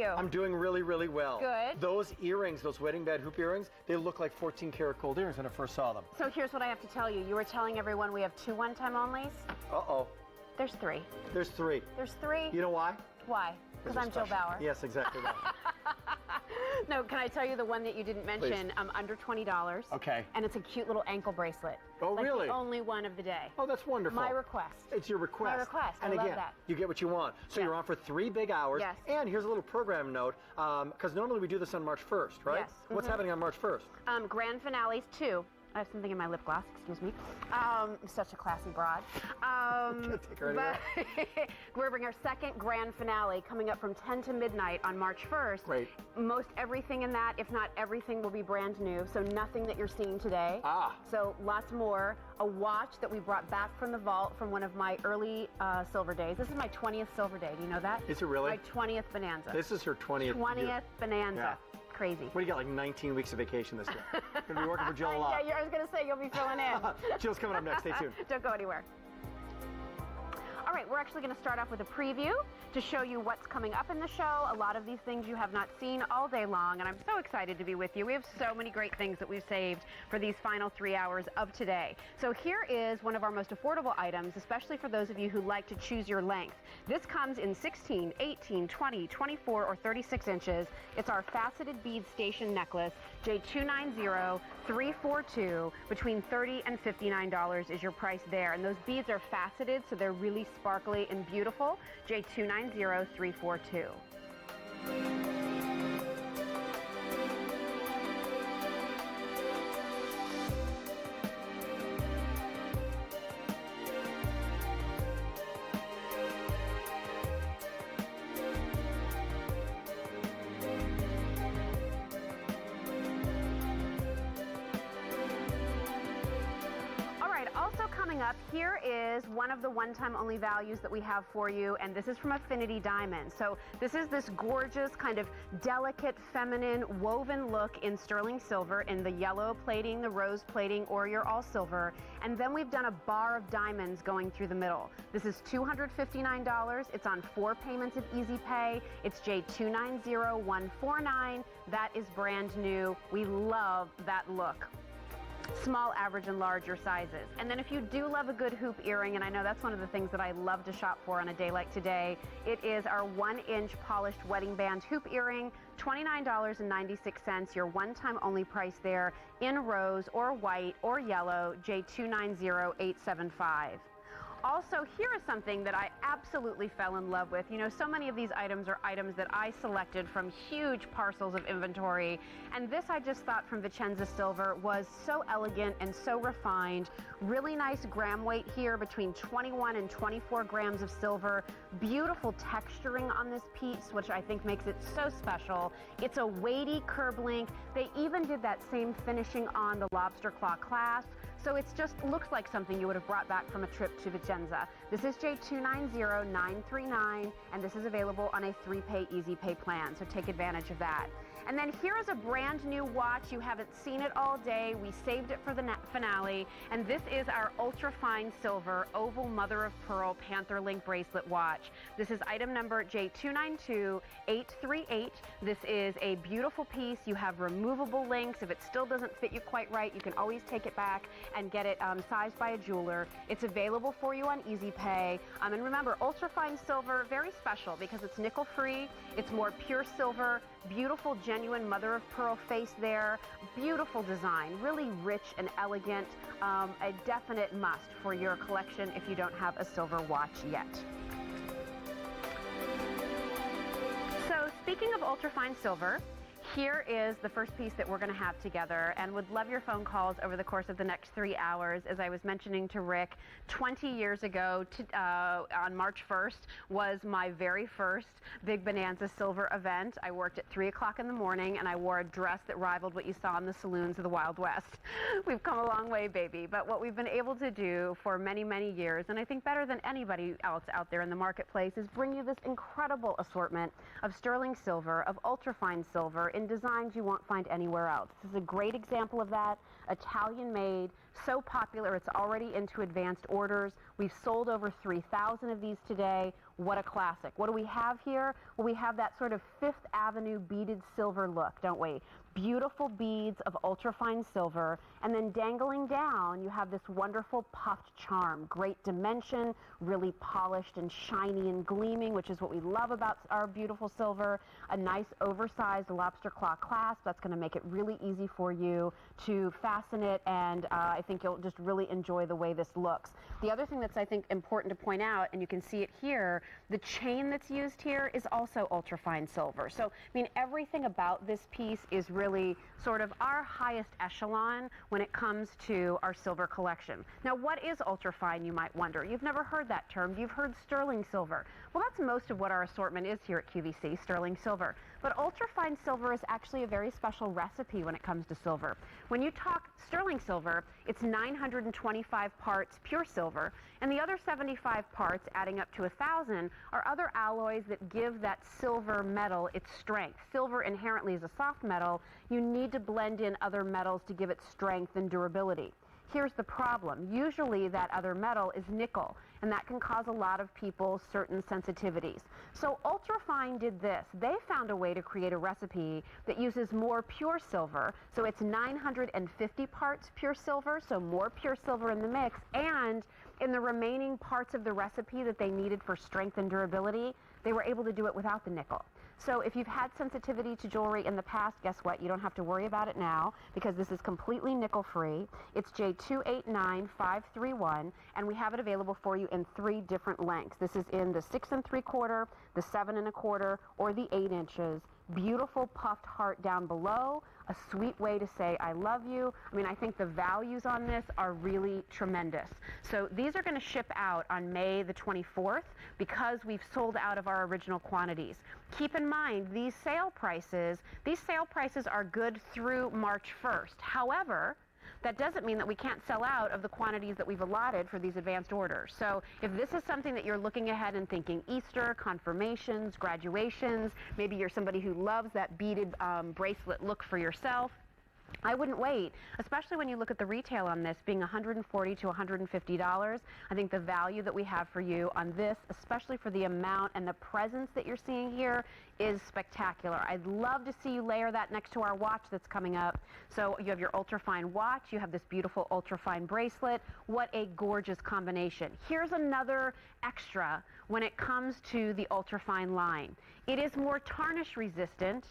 I'm doing really, really well. Good. Those earrings, those wedding band hoop earrings, they look like 14-karat gold earrings when I first saw them. So here's what I have to tell you. You were telling everyone we have 2 one-time onlys. Uh-oh. There's 3. There's 3. There's 3. You know why? Why? Because I'm Jill Bauer. Yes, exactly right. No, can I tell you the one that you didn't mention? Under $20. Okay. And it's a cute little ankle bracelet. Oh, like really? The only one of the day. Oh, that's wonderful. My request. It's your request. My request. And I love again, that. you get what you want. So you're on for 3 big hours. Yes. And here's a little program note, because normally we do this on March 1st, right? Yes. What's happening on March 1st? Grand finales 2. I have something in my lip gloss, excuse me. I'm such a classy broad. Can't take her anywhere. We're bringing our 2nd grand finale coming up from 10 to midnight on March 1st. Great. Most everything in that, if not everything, will be brand new. So nothing that you're seeing today. So lots more. A watch that we brought back from the vault from one of my early silver days. This is my 20th silver day. Do you know that? Is it really? My 20th Bonanza. This is her 20th. 20th Bonanza. Yeah. Crazy. What do you got, like 19 weeks of vacation this year? Going to be working for Jill a lot. Yeah, I was going to say you'll be filling in. Jill's coming up next. Stay tuned. Don't go anywhere. All right, we're actually going to start off with a preview to show you what's coming up in the show. A lot of these things you have not seen all day long, and I'm so excited to be with you. We have so many great things that we've saved for these final 3 hours of today. So here is one of our most affordable items, especially for those of you who like to choose your length. This comes in 16, 18, 20, 24, or 36 inches. It's our faceted bead station necklace, J290342. Between $30 and $59 is your price there. And those beads are faceted, so they're really sparkly and beautiful. J290342. Also coming up, here is one of the one-time only values that we have for you, and this is from Affinity Diamonds. So this is this gorgeous kind of delicate, feminine, woven look in sterling silver in the yellow plating, the rose plating, or your all silver. And then we've done a bar of diamonds going through the middle. This is $259. It's on 4 payments of Easy Pay. It's J290149. That is brand new. We love that look. Small, average, and larger sizes. And then if you do love a good hoop earring, and I know that's one of the things that I love to shop for on a day like today, it is our 1-inch polished wedding band hoop earring, $29.96, your one-time only price there, in rose or white or yellow, J290875. Also, here is something that I absolutely fell in love with. You know, so many of these items are items that I selected from huge parcels of inventory, and this I just thought from Vicenza Silver was so elegant and so refined. Really nice gram weight here, between 21 and 24 grams of silver. Beautiful texturing on this piece, which I think makes it so special. It's a weighty curb link. They even did that same finishing on the lobster claw clasp. So it just looks like something you would have brought back from a trip to Vicenza. This is J290939, and this is available on a 3-pay Easy Pay plan, so take advantage of that. And then here is a brand new watch. You haven't seen it all day. We saved it for the finale, and this is our ultra-fine silver oval mother of pearl Panther Link bracelet watch. This is item number J292838. This is a beautiful piece. You have removable links. If it still doesn't fit you quite right, you can always take it back and get it sized by a jeweler. It's available for you on Easy Pay. And remember, ultra-fine silver, very special because it's nickel-free. It's more pure silver, beautiful, genuine mother of pearl face there. Beautiful design, really rich and elegant. A definite must for your collection if you don't have a silver watch yet. So speaking of ultra-fine silver, here is the first piece that we're going to have together, and would love your phone calls over the course of the next 3 hours. As I was mentioning to Rick, 20 years ago on March 1st was my very first Big Bonanza Silver event. I worked at 3 o'clock in the morning, and I wore a dress that rivaled what you saw in the saloons of the Wild West. We've come a long way, baby, but what we've been able to do for many, many years, and I think better than anybody else out there in the marketplace, is bring you this incredible assortment of sterling silver, of ultrafine silver, in designs you won't find anywhere else. This is a great example of that. Italian made, So popular, it's already into advanced orders. We've sold over 3,000 of these today. What a classic. What do we have here? Well, we have that sort of Fifth Avenue beaded silver look, don't we? Beautiful beads of ultrafine silver, and then dangling down, you have this wonderful puffed charm. Great dimension, really polished and shiny and gleaming, which is what we love about our beautiful silver. A nice oversized lobster claw clasp. That's going to make it really easy for you to fasten it, and I think you'll just really enjoy the way this looks. The other thing that's, I think, important to point out, and you can see it here, the chain that's used here is also ultrafine silver. So, I mean, everything about this piece is really sort of our highest echelon when it comes to our silver collection. Now, what is ultrafine, you might wonder? You've never heard that term. You've heard sterling silver. Well, that's most of what our assortment is here at QVC, sterling silver. But ultrafine silver is actually a very special recipe when it comes to silver. When you talk sterling silver, it's 925 parts pure silver, and the other 75 parts, adding up to 1,000, are other alloys that give that silver metal its strength. Silver inherently is a soft metal. You need to blend in other metals to give it strength and durability. Here's the problem. Usually that other metal is nickel, and that can cause a lot of people certain sensitivities. So Ultrafine did this. They found a way to create a recipe that uses more pure silver. So it's 950 parts pure silver, so more pure silver in the mix, and in the remaining parts of the recipe that they needed for strength and durability, they were able to do it without the nickel. So if you've had sensitivity to jewelry in the past, guess what? You don't have to worry about it now because this is completely nickel-free. It's J289531, and we have it available for you in 3 different lengths. This is in the 6 3/4, the 7 1/4, or the 8 inches. Beautiful puffed heart down below, a sweet way to say I love you. I mean, I think the values on this are really tremendous. So these are going to ship out on May the 24th because we've sold out of our original quantities. Keep in mind, these sale prices are good through March 1st. However, that doesn't mean that we can't sell out of the quantities that we've allotted for these advanced orders. So if this is something that you're looking ahead and thinking Easter, confirmations, graduations, maybe you're somebody who loves that beaded bracelet look for yourself, I wouldn't wait, especially when you look at the retail on this being $140 to $150. I think the value that we have for you on this, especially for the amount and the presence that you're seeing here, is spectacular. I'd love to see you layer that next to our watch that's coming up. So you have your ultrafine watch, you have this beautiful ultrafine bracelet. What a gorgeous combination. Here's another extra when it comes to the ultrafine line. It is more tarnish resistant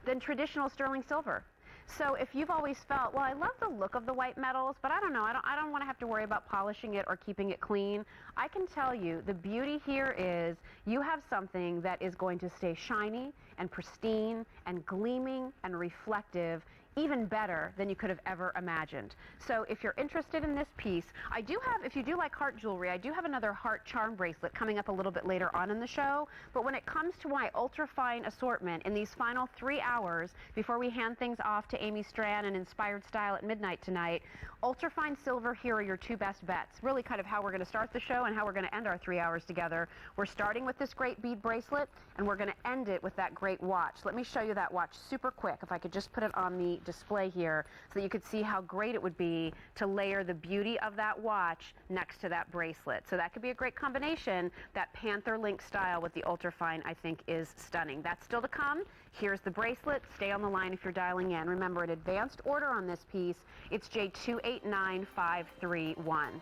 than traditional sterling silver. So if you've always felt, well, I love the look of the white metals, but I don't know, I don't want to have to worry about polishing it or keeping it clean, I can tell you the beauty here is you have something that is going to stay shiny and pristine and gleaming and reflective, even better than you could have ever imagined. So if you're interested in this piece, I do have, if you do like heart jewelry, I do have another heart charm bracelet coming up a little bit later on in the show. But when it comes to my ultrafine assortment in these final 3 hours before we hand things off to Amy Strand and Inspired Style at midnight tonight, ultrafine silver, here are your 2 best bets. Really kind of how we're going to start the show and how we're going to end our 3 hours together. We're starting with this great bead bracelet, and we're going to end it with that great watch. Let me show you that watch super quick. If I could just put it on the display here so that you could see how great it would be to layer the beauty of that watch next to that bracelet. So that could be a great combination. That Panther Link style with the ultrafine, I think, is stunning. That's still to come. Here's the bracelet. Stay on the line if you're dialing in. Remember, an advanced order on this piece, it's J289531.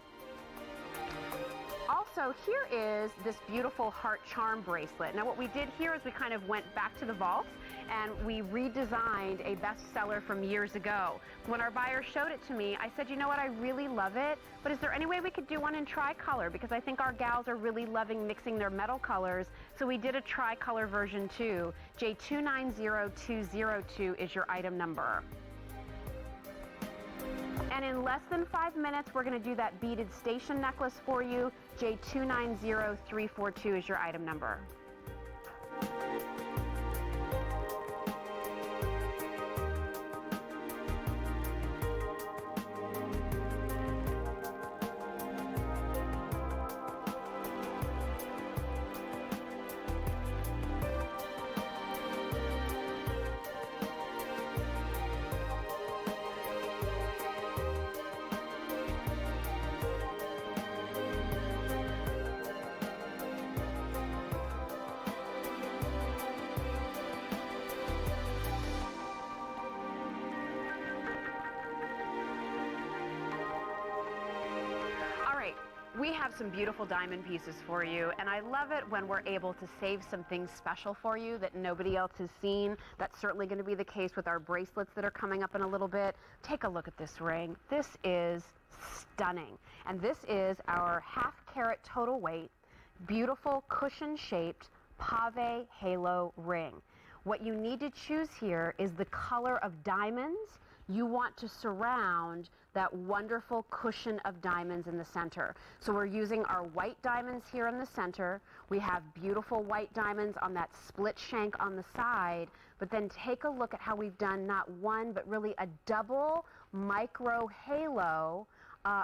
Also, here is this beautiful heart charm bracelet. Now, what we did here is we kind of went back to the vault and we redesigned a bestseller from years ago. When our buyer showed it to me, I said, you know what, I really love it, but is there any way we could do one in tricolor? Because I think our gals are really loving mixing their metal colors, so we did a tricolor version too. J290202 is your item number. And in less than 5 minutes, we're going to do that beaded station necklace for you. J290342 is your item number. We have some beautiful diamond pieces for you, and I love it when we're able to save some things special for you that nobody else has seen. That's certainly going to be the case with our bracelets that are coming up in a little bit. Take a look at this ring. This is stunning, and this is our half-carat total weight, beautiful cushion-shaped pave halo ring. What you need to choose here is the color of diamonds you want to surround that wonderful cushion of diamonds in the center. So we're using our white diamonds here in the center. We have beautiful white diamonds on that split shank on the side, but then take a look at how we've done not one, but really a double micro halo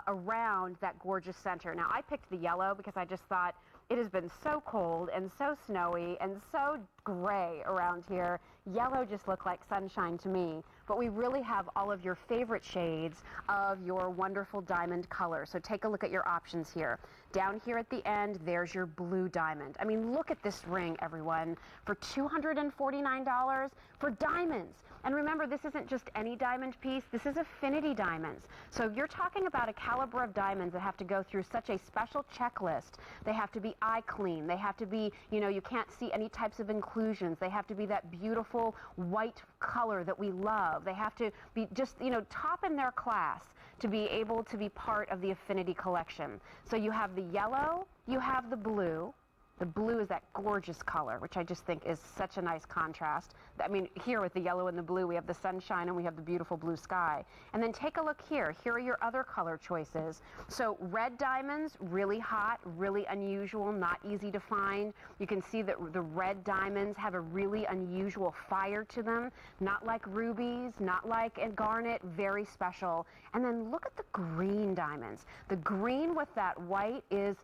around that gorgeous center. Now, I picked the yellow because I just thought it has been so cold and so snowy and so gray around here. Yellow just looked like sunshine to me. But we really have all of your favorite shades of your wonderful diamond color. So take a look at your options here. Down here at the end, there's your blue diamond. I mean, look at this ring, everyone, for $249 for diamonds. And remember, this isn't just any diamond piece. This is affinity diamonds. So you're talking about a caliber of diamonds that have to go through such a special checklist. They have to be eye clean. They have to be, you can't see any types of inclusions. They have to be that beautiful white color that we love. They have to be just, top in their class to be able to be part of the affinity collection. So you have the yellow, you have the blue. The blue is that gorgeous color, which I just think is such a nice contrast. I mean, here with the yellow and the blue, we have the sunshine and we have the beautiful blue sky. And then take a look here. Here are your other color choices. So red diamonds, really hot, really unusual, not easy to find. You can see that the red diamonds have a really unusual fire to them, not like rubies, not like a garnet, very special. And then look at the green diamonds. The green with that white is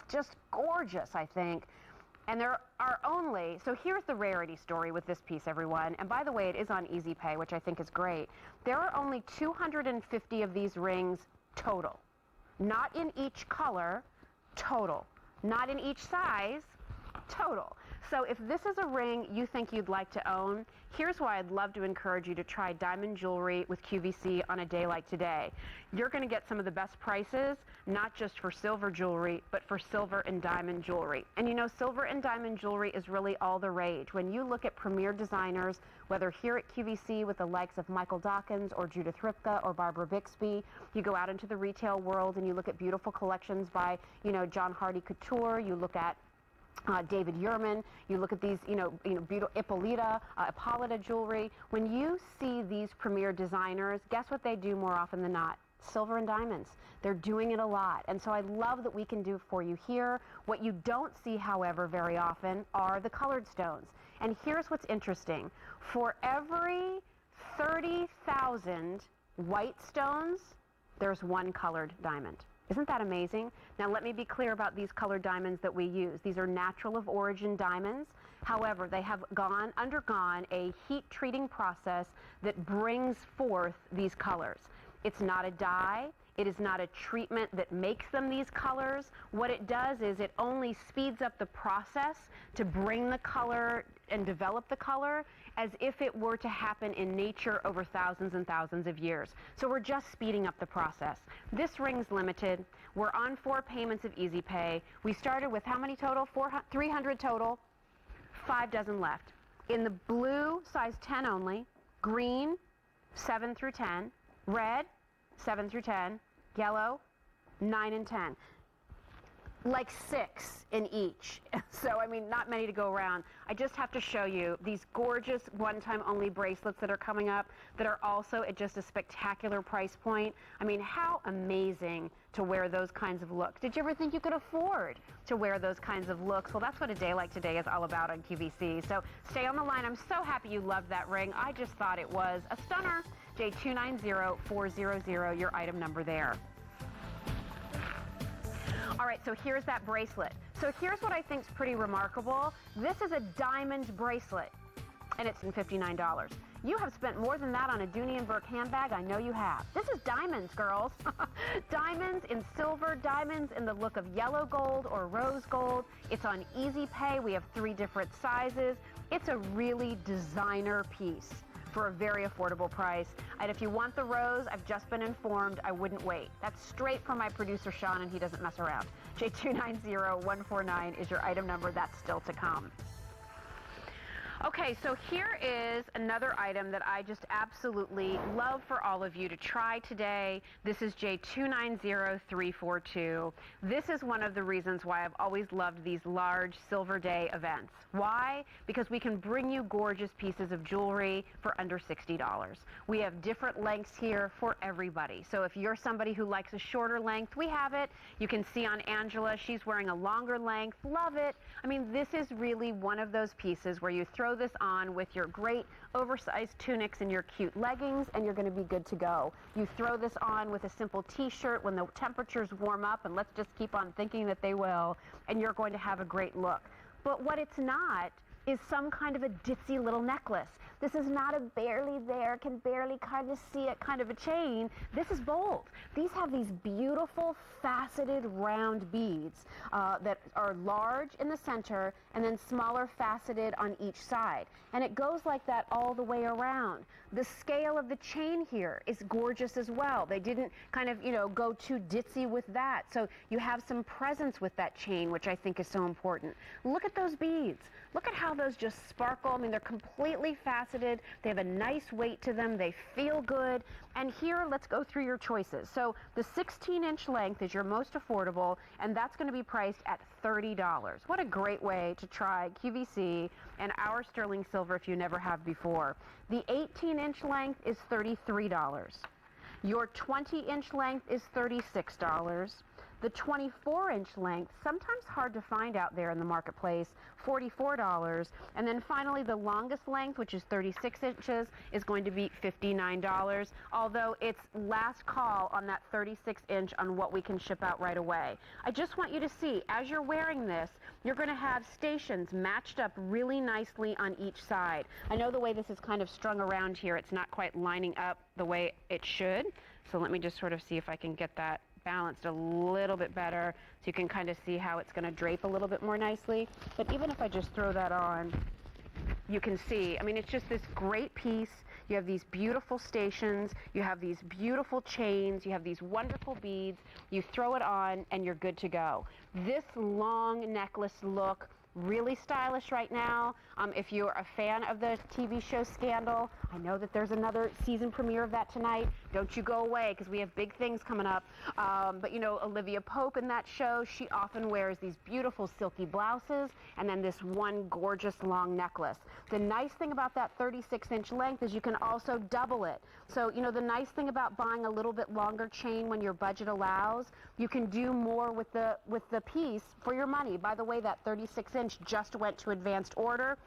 just gorgeous, I think. And there are only, so here's the rarity story with this piece, everyone. And by the way, it is on Easy Pay, which I think is great. There are only 250 of these rings total. Not in each color, total. Not in each size, total. So if this is a ring you think you'd like to own, here's why I'd love to encourage you to try diamond jewelry with QVC on a day like today. You're going to get some of the best prices, not just for silver jewelry, but for silver and diamond jewelry. And silver and diamond jewelry is really all the rage. When you look at premier designers, whether here at QVC with the likes of Michael Dawkins or Judith Ripka or Barbara Bixby, you go out into the retail world and you look at beautiful collections by, John Hardy Couture, you look at David Yurman, you look at these, beautiful Hippolyta jewelry. When you see these premier designers, guess what they do more often than not? Silver and diamonds. They're doing it a lot. And so I love that we can do for you here. What you don't see, however, very often are the colored stones. And here's what's interesting. For every 30,000 white stones, there's one colored diamond. Isn't that amazing? Now let me be clear about these colored diamonds that we use. These are natural of origin diamonds. However, they have undergone a heat treating process that brings forth these colors. It's not a dye. It is not a treatment that makes them these colors. What it does is it only speeds up the process to bring the color and develop the color as if it were to happen in nature over thousands and thousands of years. So we're just speeding up the process. This ring's limited. We're on 4 payments of Easy Pay. We started with how many total? 300 total. 5 dozen left. In the blue, size 10 only. Green, 7 through 10. Red, 7 through 10. Yellow, 9 and 10. Like 6 in each. So, I mean, not many to go around. I just have to show you these gorgeous one-time only bracelets that are coming up that are also at just a spectacular price point. I mean, how amazing to wear those kinds of looks. Did you ever think you could afford to wear those kinds of looks? Well, that's what a day like today is all about on QVC. So stay on the line. I'm so happy you loved that ring. I just thought it was a stunner. J290400, your item number there. All right, so here's that bracelet. So here's what I think is pretty remarkable. This is a diamond bracelet, and it's $59. You have spent more than that on a Dooney & Burke handbag. I know you have. This is diamonds, girls. Diamonds in silver, diamonds in the look of yellow gold or rose gold. It's on Easy Pay. We have 3 different sizes. It's a really designer piece for a very affordable price. And if you want the rose, I've just been informed, I wouldn't wait. That's straight from my producer, Sean, and he doesn't mess around. J290149 is your item number. That's still to come. Okay, so here is another item that I just absolutely love for all of you to try today. This is J290342. This is one of the reasons why I've always loved these large Silver Day events. Why? Because we can bring you gorgeous pieces of jewelry for under $60. We have different lengths here for everybody. So if you're somebody who likes a shorter length, we have it. You can see on Angela, she's wearing a longer length. Love it. I mean, this is really one of those pieces where you throw this on with your great oversized tunics and your cute leggings, and you're going to be good to go. You throw this on with a simple t-shirt when the temperatures warm up, and let's just keep on thinking that they will, and you're going to have a great look. But what it's not is some kind of a ditzy little necklace. This is not a barely there, can barely kind of see it kind of a chain. This is bold. These have these beautiful faceted round beads that are large in the center and then smaller faceted on each side. And it goes like that all the way around. The scale of the chain here is gorgeous as well. They didn't kind of, go too ditzy with that. So you have some presence with that chain, which I think is so important. Look at those beads. Look at how those just sparkle. I mean, they're completely faceted. They have a nice weight to them. They feel good. And here, let's go through your choices. So the 16-inch length is your most affordable, and that's going to be priced at $30. What a great way to try QVC and our sterling silver if you never have before. The 18-inch length is $33. Your 20-inch length is $36. The 24-inch length, sometimes hard to find out there in the marketplace, $44. And then finally, the longest length, which is 36 inches, is going to be $59, although it's last call on that 36-inch on what we can ship out right away. I just want you to see, as you're wearing this, you're going to have stations matched up really nicely on each side. I know the way this is kind of strung around here, it's not quite lining up the way it should. So let me just sort of see if I can get that balanced a little bit better so you can kind of see how it's going to drape a little bit more nicely. But even if I just throw that on, you can see, I mean, it's just this great piece. You have these beautiful stations, you have these beautiful chains, you have these wonderful beads. You throw it on and you're good to go. This long necklace look, really stylish right now. If you're a fan of the TV show Scandal, I know that there's another season premiere of that tonight. Don't you go away because we have big things coming up. But Olivia Pope in that show, she often wears these beautiful silky blouses and then this one gorgeous long necklace. The nice thing about that 36-inch length is you can also double it. So, the nice thing about buying a little bit longer chain when your budget allows, you can do more with the piece for your money. By the way, that 36-inch just went to advanced order.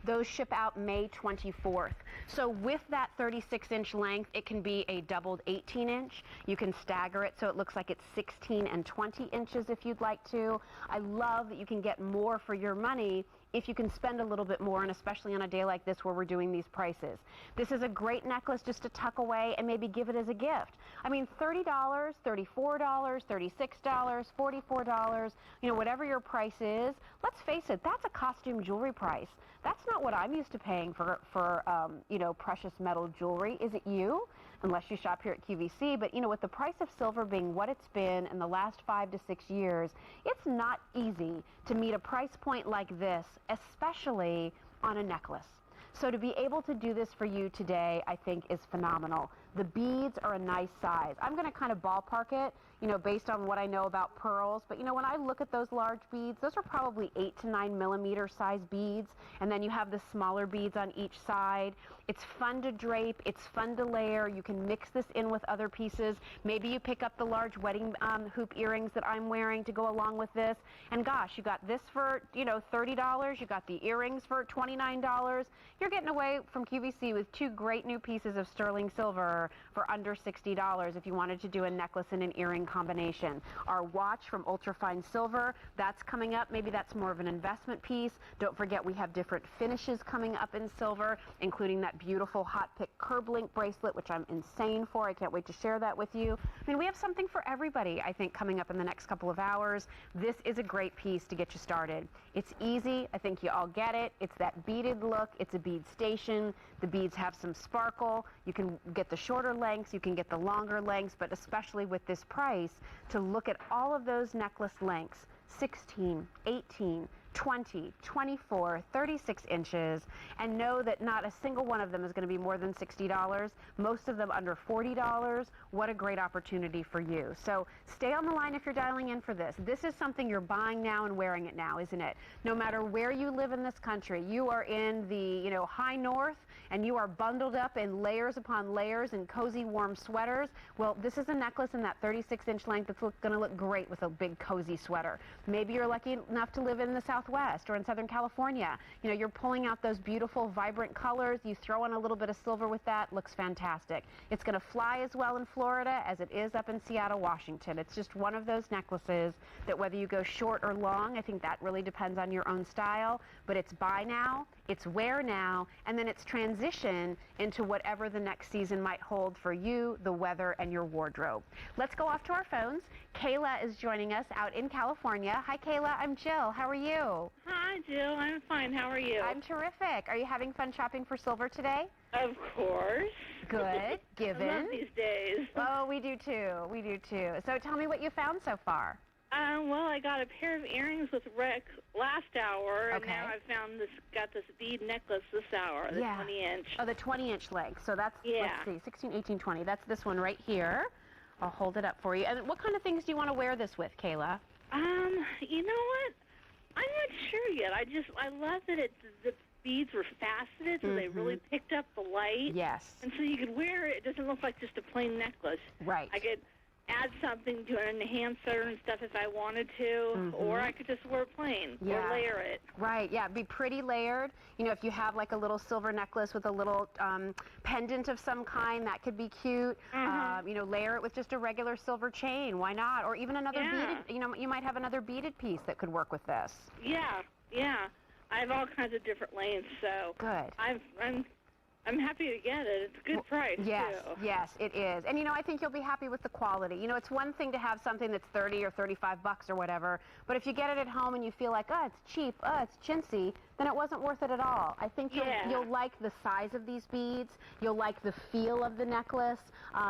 Those ship out May 24th. So with that 36-inch length, it can be a doubled 18-inch. You can stagger it so it looks like it's 16 and 20 inches if you'd like to. I love that you can get more for your money if you can spend a little bit more, and especially on a day like this where we're doing these prices. This is a great necklace just to tuck away and maybe give it as a gift. I mean, $30, $34, $36, $44, whatever your price is, let's face it, that's a costume jewelry price. That's not what I'm used to paying for precious metal jewelry. Is it you? Unless you shop here at QVC. But, with the price of silver being what it's been in the last 5 to 6 years, it's not easy to meet a price point like this, especially on a necklace. So to be able to do this for you today, I think is phenomenal. The beads are a nice size. I'm going to kind of ballpark it, based on what I know about pearls. But, when I look at those large beads, those are probably 8 to 9 millimeter size beads. And then you have the smaller beads on each side. It's fun to drape. It's fun to layer. You can mix this in with other pieces. Maybe you pick up the large wedding hoop earrings that I'm wearing to go along with this. And gosh, you got this for, $30. You got the earrings for $29. You're getting away from QVC with 2 great new pieces of sterling silver for under $60 if you wanted to do a necklace and an earring combination. Our watch from ultrafine silver, that's coming up. Maybe that's more of an investment piece. Don't forget we have different finishes coming up in silver, including that beautiful hot pick curb link bracelet, which I'm insane for. I can't wait to share that with you. I mean, we have something for everybody, I think, coming up in the next couple of hours. This is a great piece to get you started. It's easy. I think you all get it. It's that beaded look. It's a bead station. The beads have some sparkle. You can get the shorter lengths, you can get the longer lengths, but especially with this price, to look at all of those necklace lengths, 16, 18, 20, 24, 36 inches, and know that not a single one of them is going to be more than $60, most of them under $40. What a great opportunity for you. So stay on the line if you're dialing in for this. This is something you're buying now and wearing it now, isn't it? No matter where you live in this country, you are in the high north, and you are bundled up in layers upon layers in cozy warm sweaters. Well, this is a necklace in that 36-inch length that's going to look great with a big cozy sweater. Maybe you're lucky enough to live in the Southwest or in Southern California. You're pulling out those beautiful, vibrant colors. You throw in a little bit of silver with that. Looks fantastic. It's going to fly as well in Florida as it is up in Seattle, Washington. It's just one of those necklaces that whether you go short or long, I think that really depends on your own style, but it's buy now, it's wear now, and then it's transition into whatever the next season might hold for you, the weather, and your wardrobe. Let's go off to our phones. Kayla is joining us out in California. Hi, Kayla. I'm Jill. How are you? Hi, Jill. I'm fine. How are you? I'm terrific. Are you having fun shopping for silver today? Of course. Good. Given. I love these days. Oh, we do too. We do too. So tell me what you found so far. Well, I got a pair of earrings with Rick last hour, and Okay. now I found got this bead necklace this hour, the 20-inch. Oh, the 20-inch length. So that's, Yeah. let's see, 16, 18, 20. That's this one right here. I'll hold it up for you. And what kind of things do you want to wear this with, Kayla? You know what? I'm not sure yet. I love that the beads were faceted, so they really picked up the light. Yes. And so you could wear it. It doesn't look like just a plain necklace. Right. I could add something to an enhancer and stuff if I wanted to, or I could just wear it plain or layer it. Right, yeah, be pretty layered. If you have like a little silver necklace with a little pendant of some kind, that could be cute. Layer it with just a regular silver chain. Why not? Or even another beaded, you might have another beaded piece that could work with this. Yeah. I have all kinds of different lengths, so good. I'm happy to get it. It's a good price, yes, too. Yes, it is. And, I think you'll be happy with the quality. It's one thing to have something that's 30 or 35 bucks or whatever, but if you get it at home and you feel like, oh, it's cheap, oh, it's chintzy, then it wasn't worth it at all. I think you'll like the size of these beads. You'll like the feel of the necklace.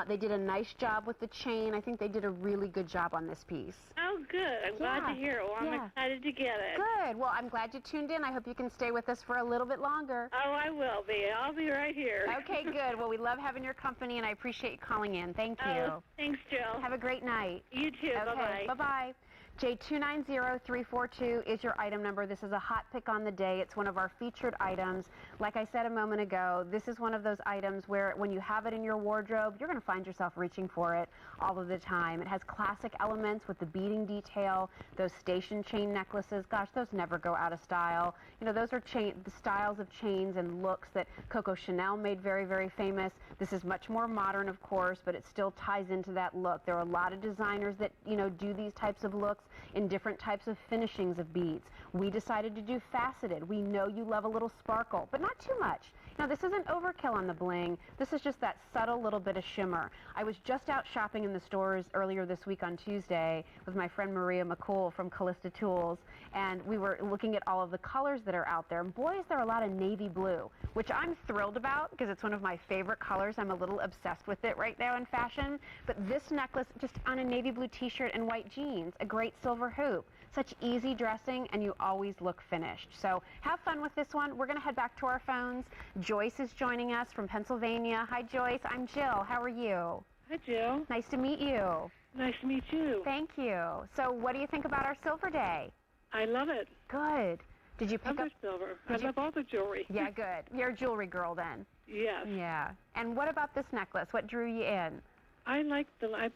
They did a nice job with the chain. I think they did a really good job on this piece. Oh, good. I'm glad to hear it. Well, I'm excited to get it. Good. Well, I'm glad you tuned in. I hope you can stay with us for a little bit longer. Oh, I will be. I'll be right here. Okay, good. Well, we love having your company, and I appreciate you calling in. Thank you. Oh, thanks, Jill. Have a great night. You too. Okay, Bye-bye. Bye-bye. J290342 is your item number. This is a hot pick on the day. It's one of our featured items. Like I said a moment ago, this is one of those items where when you have it in your wardrobe, you're going to find yourself reaching for it all of the time. It has classic elements with the beading detail, those station chain necklaces. Gosh, those never go out of style. Those are the styles of chains and looks that Coco Chanel made very, very famous. This is much more modern, of course, but it still ties into that look. There are a lot of designers that, do these types of looks in different types of finishings of beads. We decided to do faceted. We know you love a little sparkle, but not too much. This isn't overkill on the bling. This is just that subtle little bit of shimmer. I was just out shopping in the stores earlier this week on Tuesday with my friend Maria McCool from Callista Tools, and we were looking at all of the colors that are out there. And boy, is there a lot of navy blue, which I'm thrilled about because it's one of my favorite colors. I'm a little obsessed with it right now in fashion. But this necklace, just on a navy blue t-shirt and white jeans, a great silver hoop. Such easy dressing, and you always look finished. So have fun with this one. We're going to head back to our phones. Joyce is joining us from Pennsylvania. Hi, Joyce. I'm Jill. How are you? Hi, Jill. Nice to meet you. Nice to meet you. Thank you. So what do you think about our Silver Day? I love it. Good. Did you pick up silver? I love all the jewelry. Yeah, good. You're a jewelry girl then. Yes. Yeah. And what about this necklace? What drew you in? I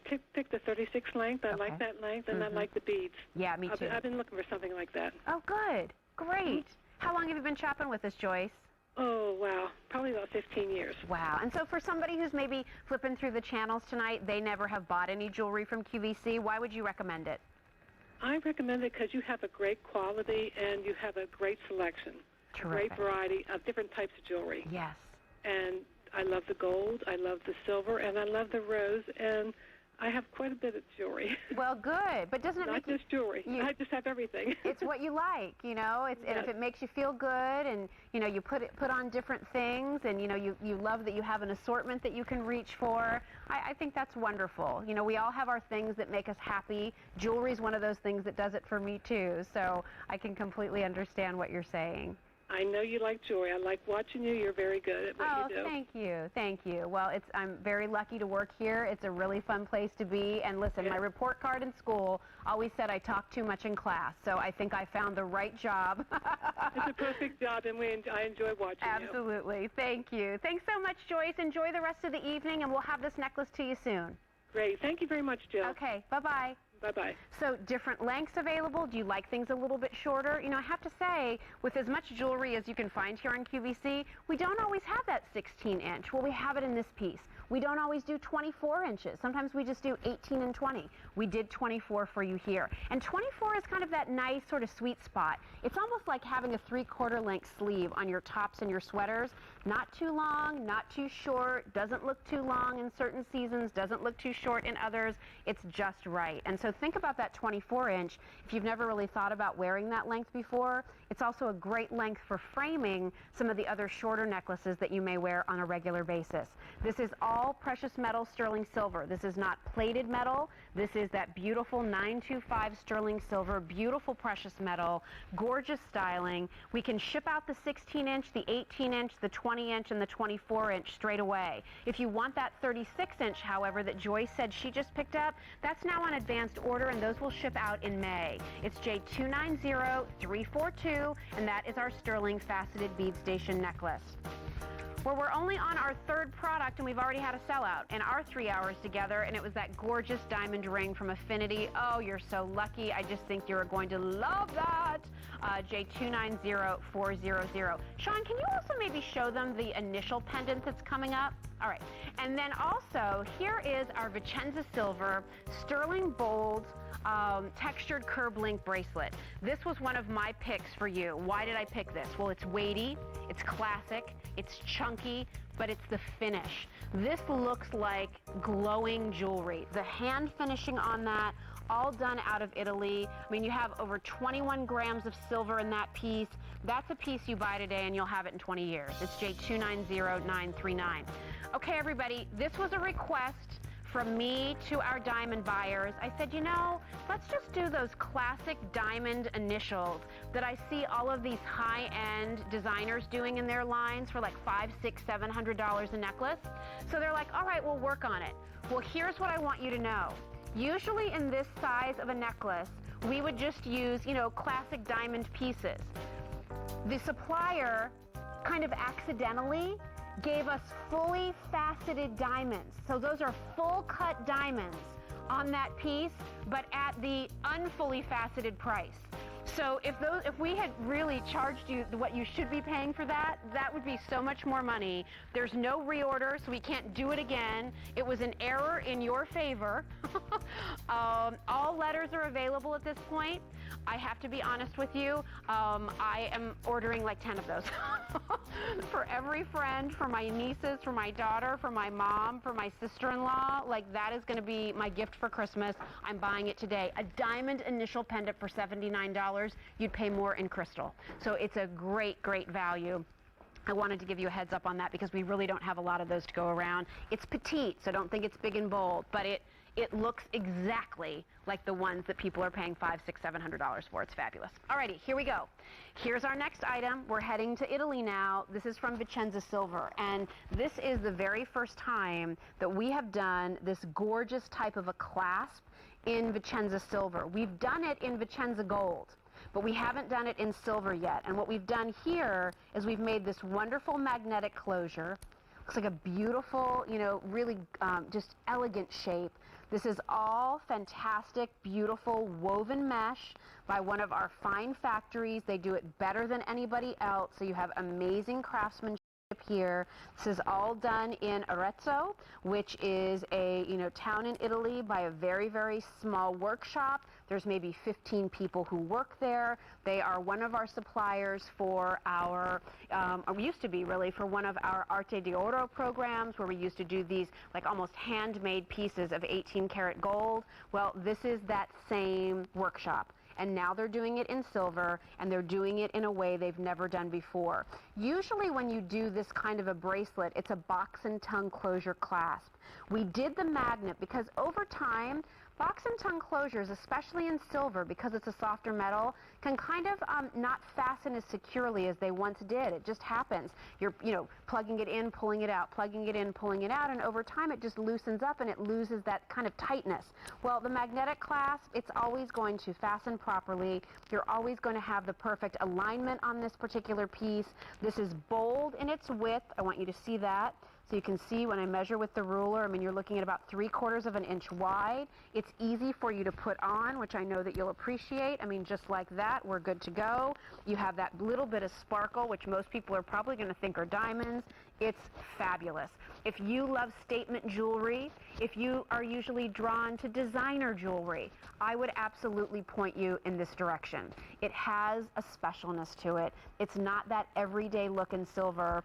picked the 36 length. I like that length, and I like the beads. Yeah, me too. I've been looking for something like that. Oh, good. Great. How long have you been shopping with us, Joyce? Oh, wow. Probably about 15 years. Wow. And so for somebody who's maybe flipping through the channels tonight, they never have bought any jewelry from QVC, why would you recommend it? I recommend it because you have a great quality and you have a great selection. Terrific. A great variety of different types of jewelry. Yes. And I love the gold, I love the silver, and I love the rose, and I have quite a bit of jewelry. Well, good, but doesn't it Not make you... just jewelry. I just have everything. It's what you like, you know. It's, and if it makes you feel good, and you know, you put on different things, and you know, you love that you have an assortment that you can reach for. I think that's wonderful. You know, we all have our things that make us happy. Jewelry's one of those things that does it for me too. So I can completely understand what you're saying. I know you like jewelry. I like watching you. You're very good at what you do. Oh, thank you. Thank you. Well, I'm very lucky to work here. It's a really fun place to be. And listen, my report card in school always said I talk too much in class. So I think I found the right job. It's a perfect job, and I enjoy watching you. Absolutely. Thank you. Thanks so much, Joyce. Enjoy the rest of the evening, and we'll have this necklace to you soon. Great. Thank you very much, Jill. Okay. Bye-bye. Bye-bye. So different lengths available. Do you like things a little bit shorter? You know, I have to say, with as much jewelry as you can find here on QVC, we don't always have that 16-inch. Well, we have it in this piece. We don't always do 24 inches. Sometimes we just do 18 and 20. We did 24 for you here. And 24 is kind of that nice sort of sweet spot. It's almost like having a 3/4 length sleeve on your tops and your sweaters. Not too long, not too short, doesn't look too long in certain seasons, doesn't look too short in others. It's just right. And so think about that 24-inch. If you've never really thought about wearing that length before, it's also a great length for framing some of the other shorter necklaces that you may wear on a regular basis. This is all precious metal sterling silver. This is not plated metal. This is that beautiful 925 sterling silver, beautiful precious metal, gorgeous styling. We can ship out the 16-inch, the 18-inch, the 20-inch, and the 24-inch straight away. If you want that 36-inch, however, that Joyce said she just picked up, that's now on advanced order, and those will ship out in May. It's J290342, and that is our sterling faceted bead station necklace. Well, we're only on our third product, and we've already had a sellout in our 3 hours together, and it was that gorgeous diamond ring from Affinity. Oh, you're so lucky. I just think you're going to love that. J290400. Sean, can you also maybe show them the initial pendant that's coming up? All right. And then also, here is our Vicenza Silver Sterling Bold textured curb link bracelet. This was one of my picks for you. Why did I pick this? Well, it's weighty, it's classic, it's chunky, but it's the finish. This looks like glowing jewelry. The hand finishing on that, all done out of Italy. I mean, you have over 21 grams of silver in that piece. That's a piece you buy today and you'll have it in 20 years. It's J290939. Okay, everybody, this was a request from me to our diamond buyers. I said, you know, let's just do those classic diamond initials that I see all of these high-end designers doing in their lines for like $500, $600, $700 a necklace. So they're like, all right, we'll work on it. Well, here's what I want you to know. Usually in this size of a necklace, we would just use, you know, classic diamond pieces. The supplier kind of accidentally gave us fully faceted diamonds. So those are full cut diamonds on that piece, but at the unfully faceted price. So if we had really charged you what you should be paying for that, that would be so much more money. There's no reorder, so we can't do it again. It was an error in your favor. All letters are available at this point. I have to be honest with you, I am ordering like 10 of those for every friend, for my nieces, for my daughter, for my mom, for my sister-in-law. Like, that is going to be my gift for Christmas. I'm buying it today. A diamond initial pendant for $79. You'd pay more in crystal. So it's a great, great value. I wanted to give you a heads up on that because we really don't have a lot of those to go around. It's petite, so don't think it's big and bold, but it looks exactly like the ones that people are paying $500, $600, $700 for. It's fabulous. Alrighty, here we go. Here's our next item. We're heading to Italy now. This is from Vicenza Silver, and this is the very first time that we have done this gorgeous type of a clasp in Vicenza Silver. We've done it in Vicenza Gold, but we haven't done it in silver yet. And what we've done here is we've made this wonderful magnetic closure. Looks like a beautiful, you know, really just elegant shape. This is all fantastic, beautiful woven mesh by one of our fine factories. They do it better than anybody else, so you have amazing craftsmanship here. This is all done in Arezzo, which is a town in Italy by a very, very small workshop. There's maybe 15 people who work there. They are one of our suppliers for our, or we used to be really, for one of our Arte di Oro programs where we used to do these like almost handmade pieces of 18 karat gold. Well, this is that same workshop. And now they're doing it in silver, and they're doing it in a way they've never done before. Usually when you do this kind of a bracelet, it's a box and tongue closure clasp. We did the magnet because over time, box and tongue closures, especially in silver, because it's a softer metal, can kind of not fasten as securely as they once did. It just happens. You're, plugging it in, pulling it out, plugging it in, pulling it out, and over time it just loosens up and it loses that kind of tightness. Well, the magnetic clasp, it's always going to fasten properly. You're always going to have the perfect alignment on this particular piece. This is bold in its width. I want you to see that. So you can see when I measure with the ruler, you're looking at about 3/4 of an inch wide. It's easy for you to put on, which I know that you'll appreciate. Just like that, we're good to go. You have that little bit of sparkle, which most people are probably going to think are diamonds. It's fabulous. If you love statement jewelry, if you are usually drawn to designer jewelry, I would absolutely point you in this direction. It has a specialness to it. It's not that everyday look in silver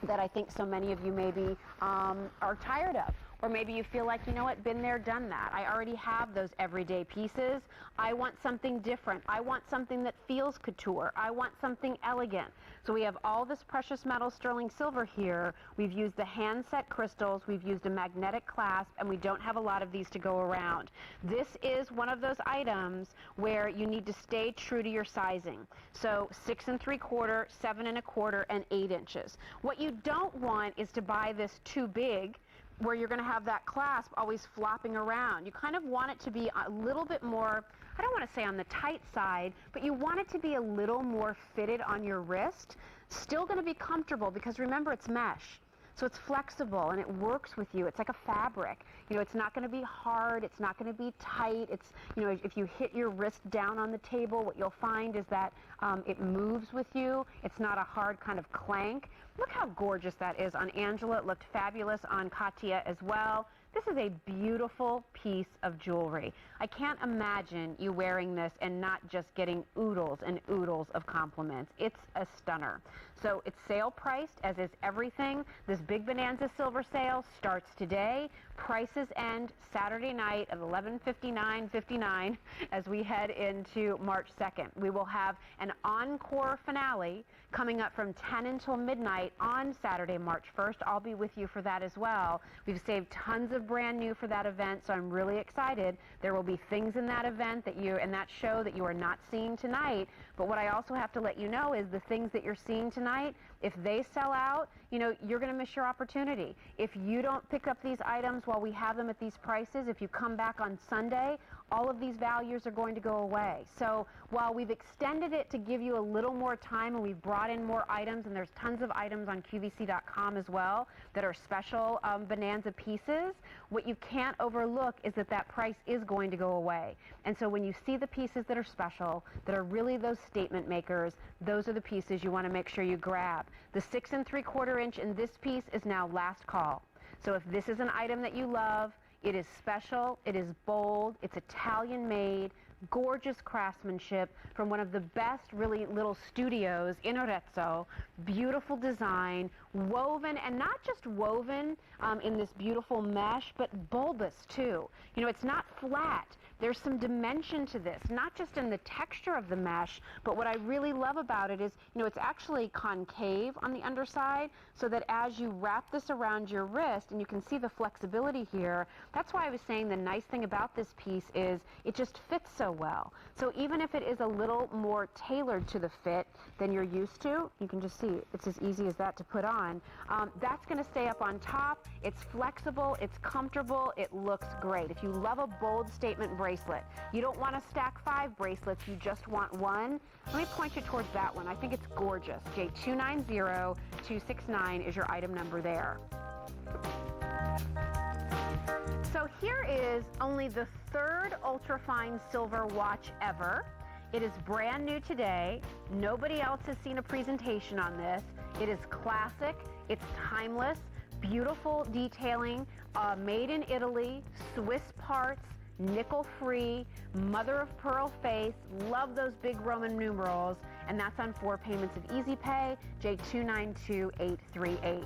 that I think so many of you maybe are tired of. Or maybe you feel like, been there, done that. I already have those everyday pieces. I want something different. I want something that feels couture. I want something elegant. So we have all this precious metal sterling silver here. We've used the hand-set crystals. We've used a magnetic clasp, and we don't have a lot of these to go around. This is one of those items where you need to stay true to your sizing. So 6 3/4, 7 1/4, and 8 inches. What you don't want is to buy this too big, where you're going to have that clasp always flopping around. You kind of want it to be a little bit more, I don't want to say on the tight side, but you want it to be a little more fitted on your wrist. Still going to be comfortable because remember it's mesh. So it's flexible and it works with you. It's like a fabric. It's not going to be hard. It's not going to be tight. It's, if you hit your wrist down on the table, what you'll find is that it moves with you. It's not a hard kind of clank. Look how gorgeous that is on Angela. It looked fabulous on Katia as well. This is a beautiful piece of jewelry. I can't imagine you wearing this and not just getting oodles and oodles of compliments. It's a stunner. So it's sale priced, as is everything. This big Bonanza silver sale starts today. Prices end Saturday night at 11:59:59 as we head into March 2nd. We will have an encore finale coming up from 10 until midnight on Saturday, March 1st. I'll be with you for that as well. We've saved tons of brand new for that event, so I'm really excited. There will be things in that event that in that show that you are not seeing tonight. But what I also have to let you know is the things that you're seeing tonight, if they sell out, you're going to miss your opportunity. If you don't pick up these items while we have them at these prices, if you come back on Sunday, all of these values are going to go away. So while we've extended it to give you a little more time and we've brought in more items, and there's tons of items on QVC.com as well that are special Bonanza pieces, what you can't overlook is that price is going to go away. And so when you see the pieces that are special, that are really those statement makers, those are the pieces you want to make sure you grab. The 6 3/4 inch in this piece is now last call. So if this is an item that you love, it is special, it is bold, it's Italian made, gorgeous craftsmanship from one of the best really little studios in Arezzo, beautiful design, woven, and not just woven in this beautiful mesh, but bulbous too. It's not flat. There's some dimension to this, not just in the texture of the mesh, but what I really love about it is, it's actually concave on the underside, so that as you wrap this around your wrist, and you can see the flexibility here, that's why I was saying the nice thing about this piece is it just fits so well. So even if it is a little more tailored to the fit than you're used to, you can just see it's as easy as that to put on. That's going to stay up on top. It's flexible, it's comfortable, it looks great. If you love a bold statement bracelet, you don't want to stack 5 bracelets, you just want one, let me point you towards that one. I think it's gorgeous. J290269 is your item number there. So here is only the 3rd ultrafine silver watch ever. It is brand new today. Nobody else has seen a presentation on this. It is classic, it's timeless, beautiful detailing, made in Italy, Swiss parts, nickel-free, mother of pearl face. Love those big Roman numerals, and that's on 4 payments of Easy Pay, J292838.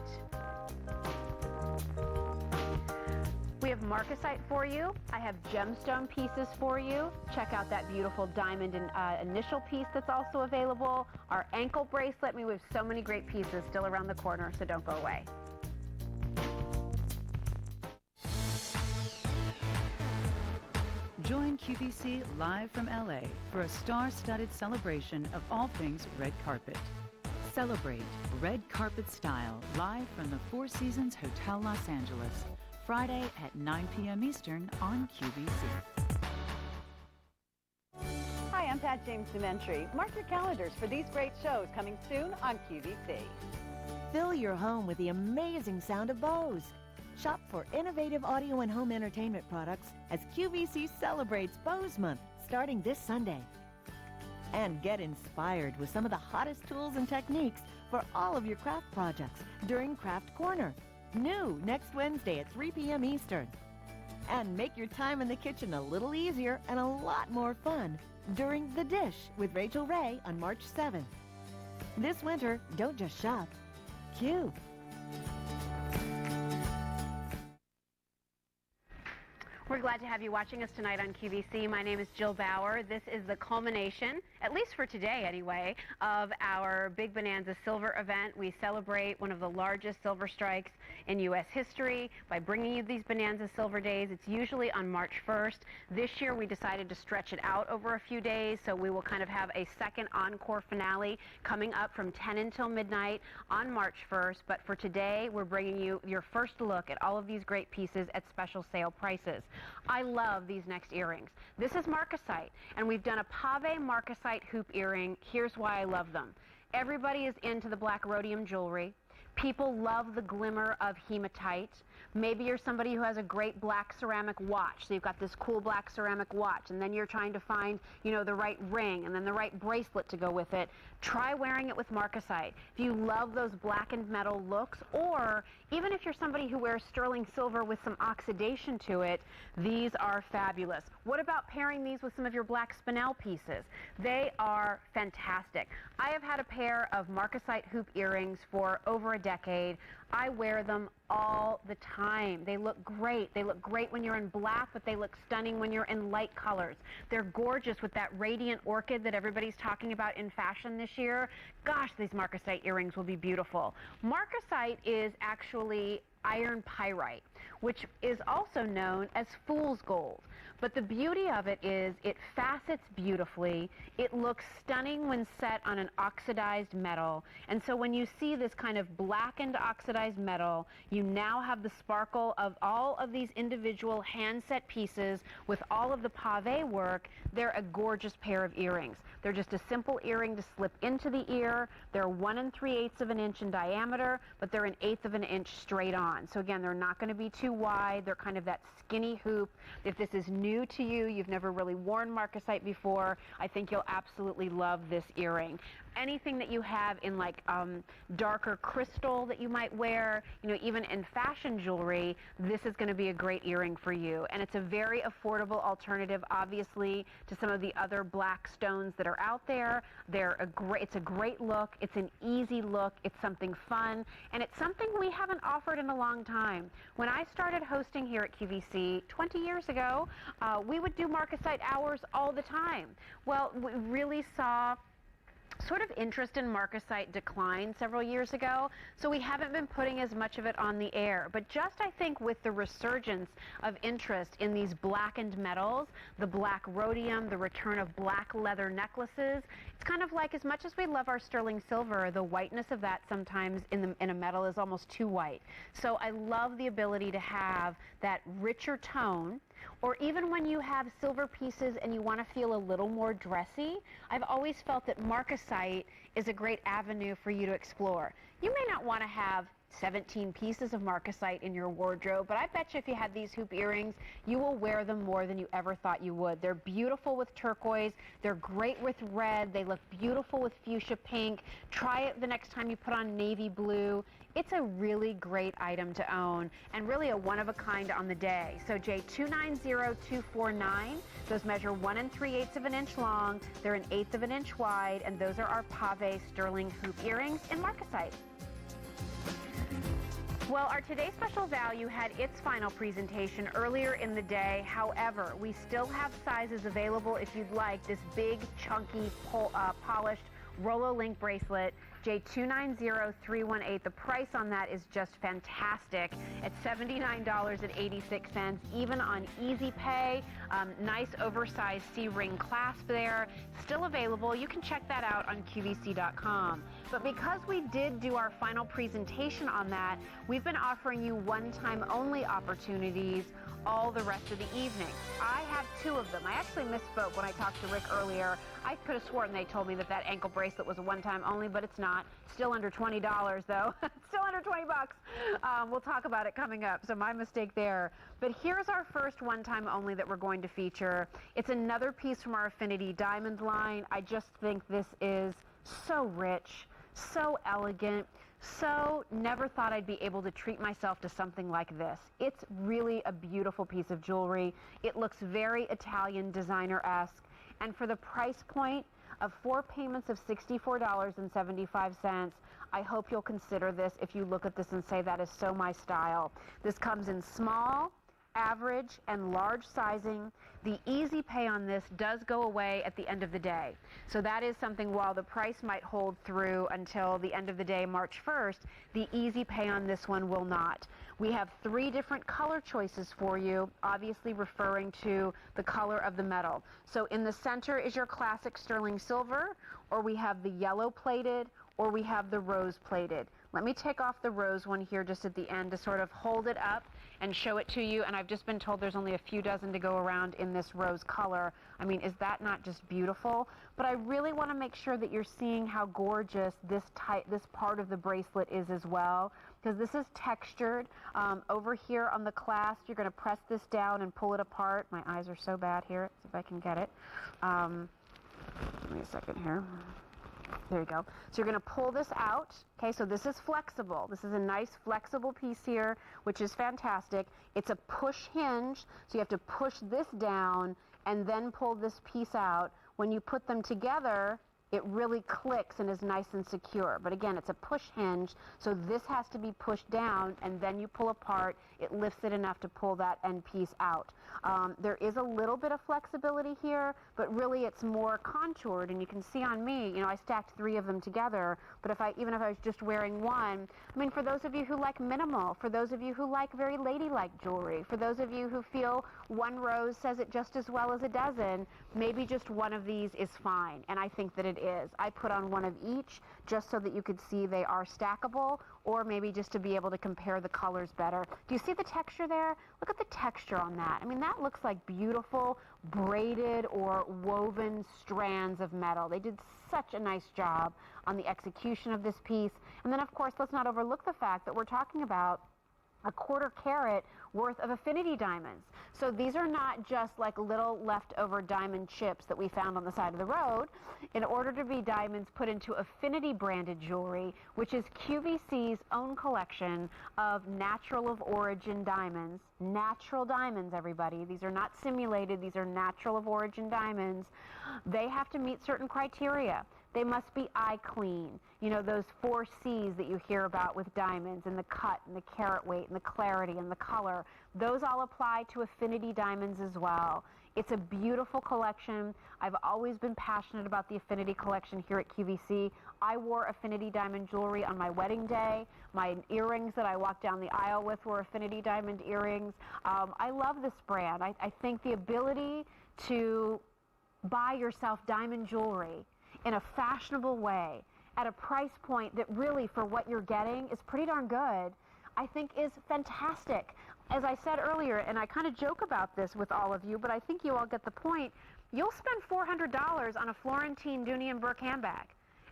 We have marcasite for you. I have gemstone pieces for you. Check out that beautiful diamond and initial piece that's also available. Our ankle bracelet. We have so many great pieces still around the corner, so don't go away. Join QVC live from LA for a star-studded celebration of all things red carpet. Celebrate red carpet style live from the Four Seasons Hotel Los Angeles, Friday at 9 p.m. Eastern on QVC. Hi, I'm Pat James Dementry. Mark your calendars for these great shows coming soon on QVC. Fill your home with the amazing sound of Bose. Shop for innovative audio and home entertainment products as QVC celebrates Bose Month starting this Sunday. And get inspired with some of the hottest tools and techniques for all of your craft projects during Craft Corner. New next Wednesday at 3 p.m. Eastern. And make your time in the kitchen a little easier and a lot more fun during The Dish with Rachel Ray on March 7th. This winter, don't just shop. Cube. We're glad to have you watching us tonight on QVC. My name is Jill Bauer. This is the culmination, at least for today anyway, of our Big Bonanza Silver event. We celebrate one of the largest silver strikes in U.S. history by bringing you these Bonanza Silver Days. It's usually on March 1st. This year we decided to stretch it out over a few days, so we will kind of have a second encore finale coming up from 10 until midnight on March 1st. But for today, we're bringing you your first look at all of these great pieces at special sale prices. I love these next earrings. This is marcasite, and we've done a pave marcasite hoop earring. Here's why I love them. Everybody is into the black rhodium jewelry. People love the glimmer of hematite. Maybe you're somebody who has a great black ceramic watch, so you've got this cool black ceramic watch, and then you're trying to find, you know, the right ring and then the right bracelet to go with it. Try wearing it with marcasite. If you love those blackened metal looks, or even if you're somebody who wears sterling silver with some oxidation to it, these are fabulous. What about pairing these with some of your black spinel pieces? They are fantastic. I have had a pair of marcasite hoop earrings for over a decade. I wear them all the time. They look great. They look great when you're in black, but they look stunning when you're in light colors. They're gorgeous with that radiant orchid that everybody's talking about in fashion this year. Gosh, these marcasite earrings will be beautiful. Marcasite is actually iron pyrite, which is also known as fool's gold. But the beauty of it is it facets beautifully. It looks stunning when set on an oxidized metal. And so when you see this kind of blackened oxidized metal, you now have the sparkle of all of these individual hand-set pieces with all of the pave work. They're a gorgeous pair of earrings. They're just a simple earring to slip into the ear. They're 1 3/8 of an inch in diameter, but they're 1/8 of an inch straight on. So again, they're not going to be too wide. They're kind of that skinny hoop. If this is new to you, you've never really worn marcasite before, I think you'll absolutely love this earring. Anything that you have in like darker crystal that you might wear, you know, even in fashion jewelry, this is going to be a great earring for you. And it's a very affordable alternative, obviously, to some of the other black stones that are out there. It's a great look. It's an easy look. It's something fun. And it's something we haven't offered in a long time. When I started hosting here at QVC 20 years ago, we would do marcasite hours all the time. Well, we really saw sort of interest in marcasite declined several years ago, so we haven't been putting as much of it on the air. But just, I think, with the resurgence of interest in these blackened metals, the black rhodium, the return of black leather necklaces, it's kind of like, as much as we love our sterling silver, the whiteness of that sometimes in a metal is almost too white. So I love the ability to have that richer tone. Or even when you have silver pieces and you want to feel a little more dressy, I've always felt that marcasite is a great avenue for you to explore. You may not want to have 17 pieces of marcasite in your wardrobe, but I bet you if you had these hoop earrings, you will wear them more than you ever thought you would. They're beautiful with turquoise. They're great with red. They look beautiful with fuchsia pink. Try it the next time you put on navy blue. It's a really great item to own and really a one-of-a-kind on the day. So J290249, those measure 1 3/8 of an inch long. They're 1/8 of an inch wide, and those are our pave sterling hoop earrings in marcasite. Well, our Today Special Value had its final presentation earlier in the day. However, we still have sizes available if you'd like this big, chunky, polished Rolo-Link bracelet, J290318. The price on that is just fantastic at $79.86, even on Easy Pay. Nice oversized C-ring clasp there. Still available. You can check that out on QVC.com. But because we did do our final presentation on that, we've been offering you one-time only opportunities all the rest of the evening. I have 2 of them. I actually misspoke when I talked to Rick earlier. I could have sworn they told me that that ankle bracelet was a one-time only, but it's not. Still under $20 though. Still under 20 bucks. We'll talk about it coming up, so my mistake there. But here's our first one-time only that we're going to feature. It's another piece from our Affinity Diamond line. I just think this is so rich, so elegant. So never thought I'd be able to treat myself to something like this. It's really a beautiful piece of jewelry. It looks very Italian designer-esque. And for the price point of 4 payments of $64.75, I hope you'll consider this if you look at this and say that is so my style. This comes in small, average, and large sizing. The Easy Pay on this does go away at the end of the day. So that is something, while the price might hold through until the end of the day, March 1st, the Easy Pay on this one will not. We have 3 different color choices for you, obviously referring to the color of the metal. So in the center is your classic sterling silver, or we have the yellow plated, or we have the rose plated. Let me take off the rose one here just at the end to sort of hold it up and show it to you. And I've just been told there's only a few dozen to go around in this rose color. I mean, is that not just beautiful? But I really want to make sure that you're seeing how gorgeous this part of the bracelet is as well, because this is textured. Over here on the clasp, you're going to press this down and pull it apart. My eyes are so bad here. Let's see if I can get it. Give me a second here. There you go. So you're going to pull this out. Okay, so this is flexible. This is a nice flexible piece here, which is fantastic. It's a push hinge, so you have to push this down and then pull this piece out. When you put them together, it really clicks and is nice and secure. But again, it's a push hinge, so this has to be pushed down, and then you pull apart. It lifts it enough to pull that end piece out. There is a little bit of flexibility here, but really it's more contoured, and you can see on me, you know, I stacked 3 of them together, but even if I was just wearing one, I mean, for those of you who like minimal, for those of you who like very ladylike jewelry, for those of you who feel one rose says it just as well as a dozen, maybe just one of these is fine, and I think that it is. I put on one of each just so that you could see they are stackable, or maybe just to be able to compare the colors better. Do you see the texture there? Look at the texture on that. I mean, that looks like beautiful braided or woven strands of metal. They did such a nice job on the execution of this piece. And then, of course, let's not overlook the fact that we're talking about a 1/4 carat worth of Affinity diamonds. So these are not just like little leftover diamond chips that we found on the side of the road. In order to be diamonds put into Affinity branded jewelry, which is QVC's own collection of natural of origin diamonds. Natural diamonds, everybody. These are not simulated. These are natural of origin diamonds. They have to meet certain criteria. They must be eye clean. You know, those 4 C's that you hear about with diamonds, and the cut, and the carat weight, and the clarity, and the color. Those all apply to Affinity diamonds as well. It's a beautiful collection. I've always been passionate about the Affinity collection here at QVC. I wore Affinity diamond jewelry on my wedding day. My earrings that I walked down the aisle with were Affinity diamond earrings. I love this brand. I think the ability to buy yourself diamond jewelry in a fashionable way at a price point that really, for what you're getting, is pretty darn good, I think is fantastic. As I said earlier, and I kind of joke about this with all of you, but I think you all get the point, you'll spend $400 on a Florentine Dooney & Burke handbag.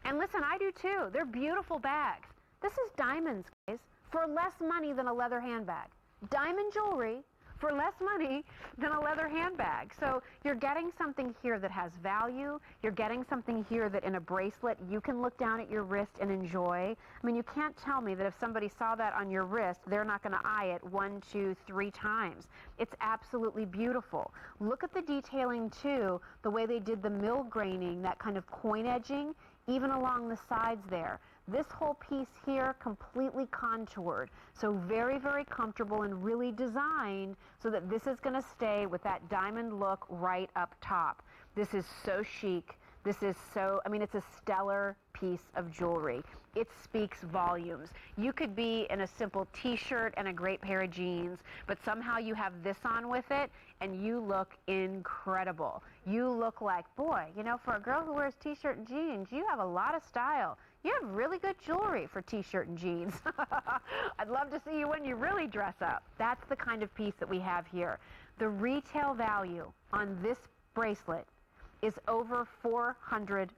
And listen, I do too. They're beautiful bags. This is diamonds, guys. for less money than a leather handbag. Diamond jewelry for less money than a leather handbag. So you're getting something here that has value. You're getting something here that in a bracelet you can look down at your wrist and enjoy. I mean, you can't tell me that if somebody saw that on your wrist, they're not going to eye it 1, 2, 3 times. It's absolutely beautiful. Look at the detailing too, the way they did the mill graining, that kind of coin edging, even along the sides there. This whole piece here completely contoured, so very, very comfortable and really designed so that this is going to stay with that diamond look right up top. This is so chic. This is so, I mean, it's a stellar piece of jewelry. It speaks volumes. You could be in a simple t-shirt and a great pair of jeans, but somehow you have this on with it and you look incredible. You look like, boy, you know, for a girl who wears t-shirt and jeans, you have a lot of style. You have really good jewelry for t-shirt and jeans. I'd love to see you when you really dress up. That's the kind of piece that we have here. The retail value on this bracelet is over $400.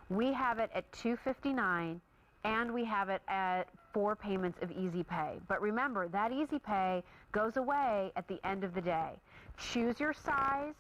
We have it at $259, and we have it at 4 payments of Easy Pay. But remember, that Easy Pay goes away at the end of the day. Choose your size.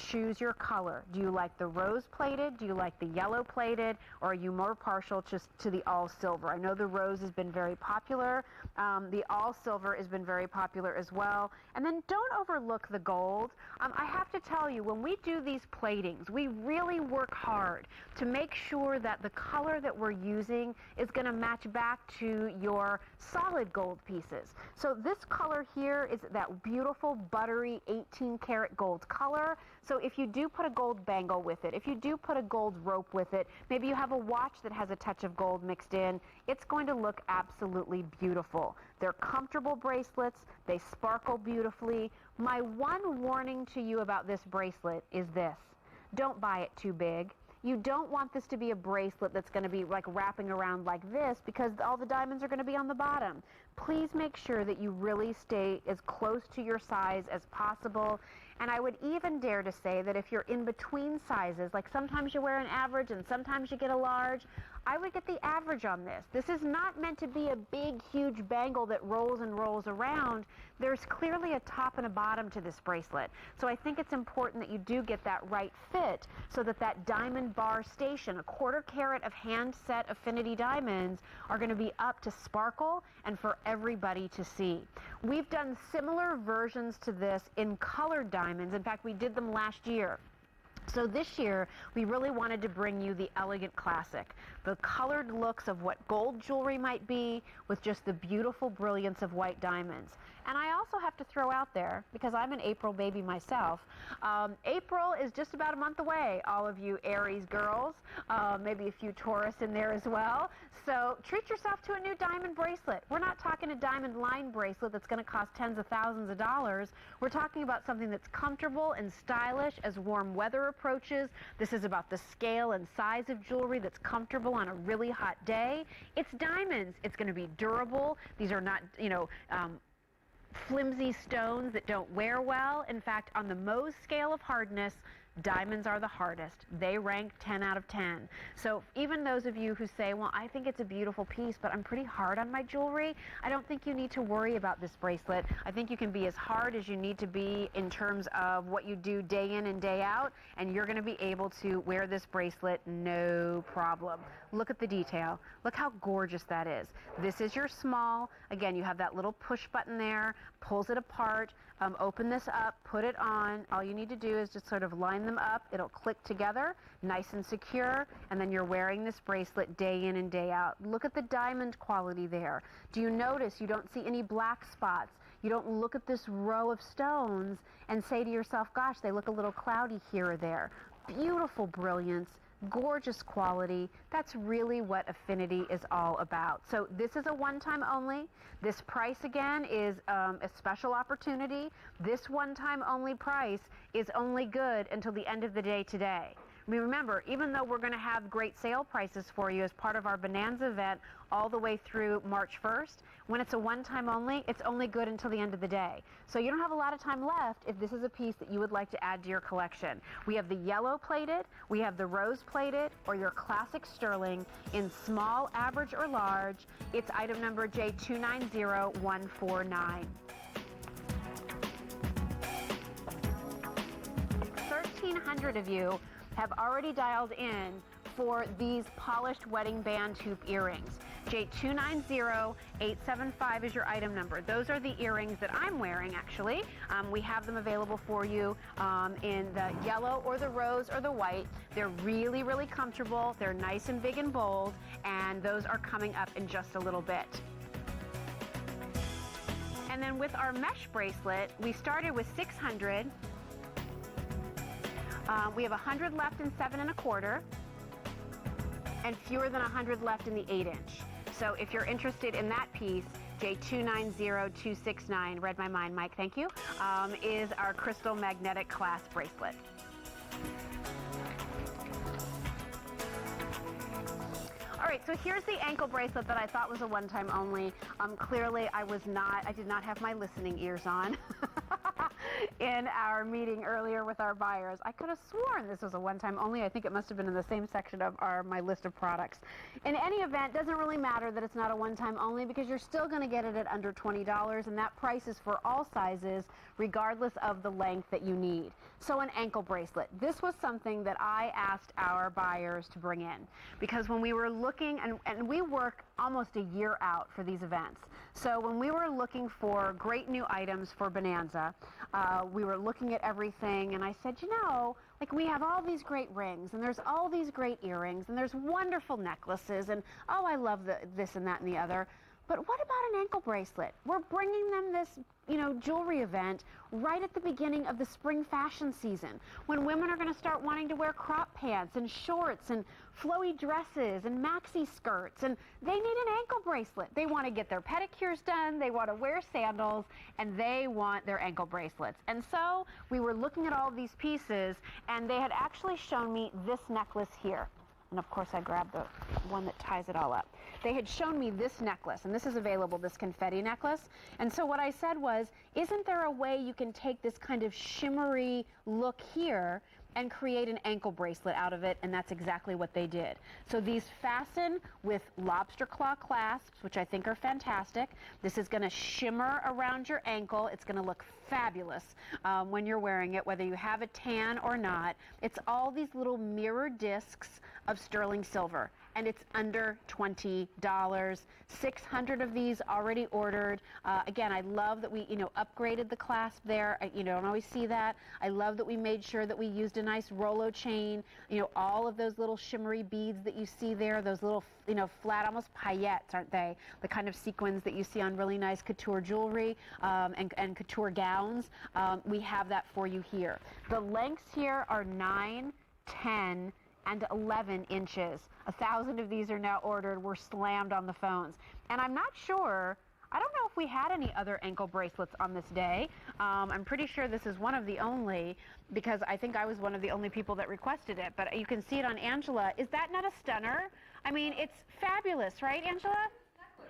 Choose your color. Do you like the rose plated? Do you like the yellow plated? Or are you more partial just to the all silver? I know the rose has been very popular. The all silver has been very popular as well. And then don't overlook the gold. I have to tell you, when we do these platings, we really work hard to make sure that the color that we're using is going to match back to your solid gold pieces. So this color here is that beautiful buttery 18 karat gold color. So if you do put a gold bangle with it, if you do put a gold rope with it, maybe you have a watch that has a touch of gold mixed in, it's going to look absolutely beautiful. They're comfortable bracelets. They sparkle beautifully. My one warning to you about this bracelet is this. Don't buy it too big. You don't want this to be a bracelet that's going to be like wrapping around like this because all the diamonds are going to be on the bottom. Please make sure that you really stay as close to your size as possible. And I would even dare to say that if you're in between sizes, like sometimes you wear an average and sometimes you get a large, I would get the average on this. This is not meant to be a big, huge bangle that rolls and rolls around. There's clearly a top and a bottom to this bracelet. So I think it's important that you do get that right fit so that that diamond bar station, a 1/4 carat of hand-set affinity diamonds, are going to be up to sparkle and for everybody to see. We've done similar versions to this in colored diamonds. In fact, we did them last year. So this year, we really wanted to bring you the elegant classic, the colored looks of what gold jewelry might be with just the beautiful brilliance of white diamonds. And I also have to throw out there, because I'm an April baby myself, April is just about a month away, all of you Aries girls, maybe a few Taurus in there as well. So treat yourself to a new diamond bracelet. We're not talking a diamond line bracelet that's going to cost tens of thousands of dollars. We're talking about something that's comfortable and stylish as warm weather approaches. This is about the scale and size of jewelry that's comfortable on a really hot day. It's diamonds. It's going to be durable. These are not, flimsy stones that don't wear well. In fact, on the Mohs scale of hardness, diamonds are the hardest. They rank 10 out of 10. So even those of you who say, well, I think it's a beautiful piece, but I'm pretty hard on my jewelry, I don't think you need to worry about this bracelet. I think you can be as hard as you need to be in terms of what you do day in and day out, and you're going to be able to wear this bracelet no problem. Look at the detail. Look how gorgeous that is. This is your small. Again, you have that little push button there, pulls it apart. Open this up, put it on. All you need to do is just sort of line them up. It'll click together, nice and secure, and then you're wearing this bracelet day in and day out. Look at the diamond quality there. Do you notice you don't see any black spots? You don't look at this row of stones and say to yourself, gosh, they look a little cloudy here or there. Beautiful brilliance. Gorgeous quality. That's really what affinity is all about. So this is a one-time only. This price again is a special opportunity. This one-time only price is only good until the end of the day today. I mean, remember, even though we're going to have great sale prices for you as part of our Bonanza event all the way through March 1st, when it's a one-time only, it's only good until the end of the day. So you don't have a lot of time left if this is a piece that you would like to add to your collection. We have the yellow plated, we have the rose plated, or your classic sterling in small, average, or large. It's item number J290149. 1,300 of you have already dialed in for these polished wedding band hoop earrings. J290875 is your item number. Those are the earrings that I'm wearing, actually. We have them available for you in the yellow or the rose or the white. They're really, really comfortable. They're nice and big and bold, and those are coming up in just a little bit. And then with our mesh bracelet, we started with 600. We have 100 left in 7 1/4, and fewer than 100 left in the 8-inch. So if you're interested in that piece, J290269, read my mind, Mike, thank you, is our crystal magnetic clasp bracelet. All right, so here's the ankle bracelet that I thought was a one-time only. Clearly, I did not have my listening ears on in our meeting earlier with our buyers. I could have sworn this was a one-time only. I think it must have been in the same section of my list of products. In any event, doesn't really matter that it's not a one-time only because you're still going to get it at under $20, and that price is for all sizes, regardless of the length that you need. So an ankle bracelet. This was something that I asked our buyers to bring in because when we were looking, and we work almost a year out for these events. So when we were looking for great new items for Bonanza, we were looking at everything, and I said, you know, like we have all these great rings, and there's all these great earrings, and there's wonderful necklaces, and oh, I love this and that and the other. But what about an ankle bracelet? We're bringing them this, you know, jewelry event right at the beginning of the spring fashion season when women are going to start wanting to wear crop pants and shorts and flowy dresses and maxi skirts, and they need an ankle bracelet. They want to get their pedicures done, they want to wear sandals, and they want their ankle bracelets. And so we were looking at all of these pieces, and they had actually shown me this necklace here. And of course I grabbed the one that ties it all up. They had shown me this necklace, and this is available, this confetti necklace. And so what I said was, isn't there a way you can take this kind of shimmery look here and create an ankle bracelet out of it? And that's exactly what they did. So these fasten with lobster claw clasps, which I think are fantastic. This is going to shimmer around your ankle. It's going to look fabulous when you're wearing it, whether you have a tan or not. It's all these little mirror discs of sterling silver, and it's under $20. 600 of these already ordered. Again, I love that we, upgraded the clasp there. You don't always see that. I love that we made sure that we used a nice Rolo chain. All of those little shimmery beads that you see there, those little, flat, almost paillettes, aren't they? The kind of sequins that you see on really nice couture jewelry and couture gowns. We have that for you here. The lengths here are 9, 10, and 11 inches. 1,000 of these are now ordered. We're slammed on the phones. And I'm not sure, I don't know if we had any other ankle bracelets on this day. I'm pretty sure this is one of the only, because I think I was one of the only people that requested it. But you can see it on Angela. Is that not a stunner? I mean, it's fabulous, right, Angela?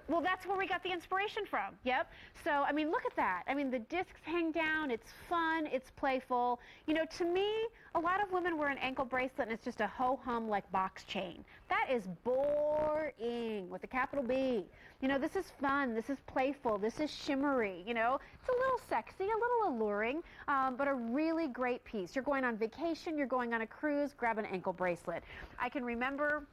Well, that's where we got the inspiration from. Yep. So, I mean, look at that. I mean, the discs hang down. It's fun. It's playful. To me, a lot of women wear an ankle bracelet, and it's just a ho-hum like box chain. That is boring with a capital B. This is fun. This is playful. This is shimmery. It's a little sexy, a little alluring, but a really great piece. You're going on vacation. You're going on a cruise. Grab an ankle bracelet. I can remember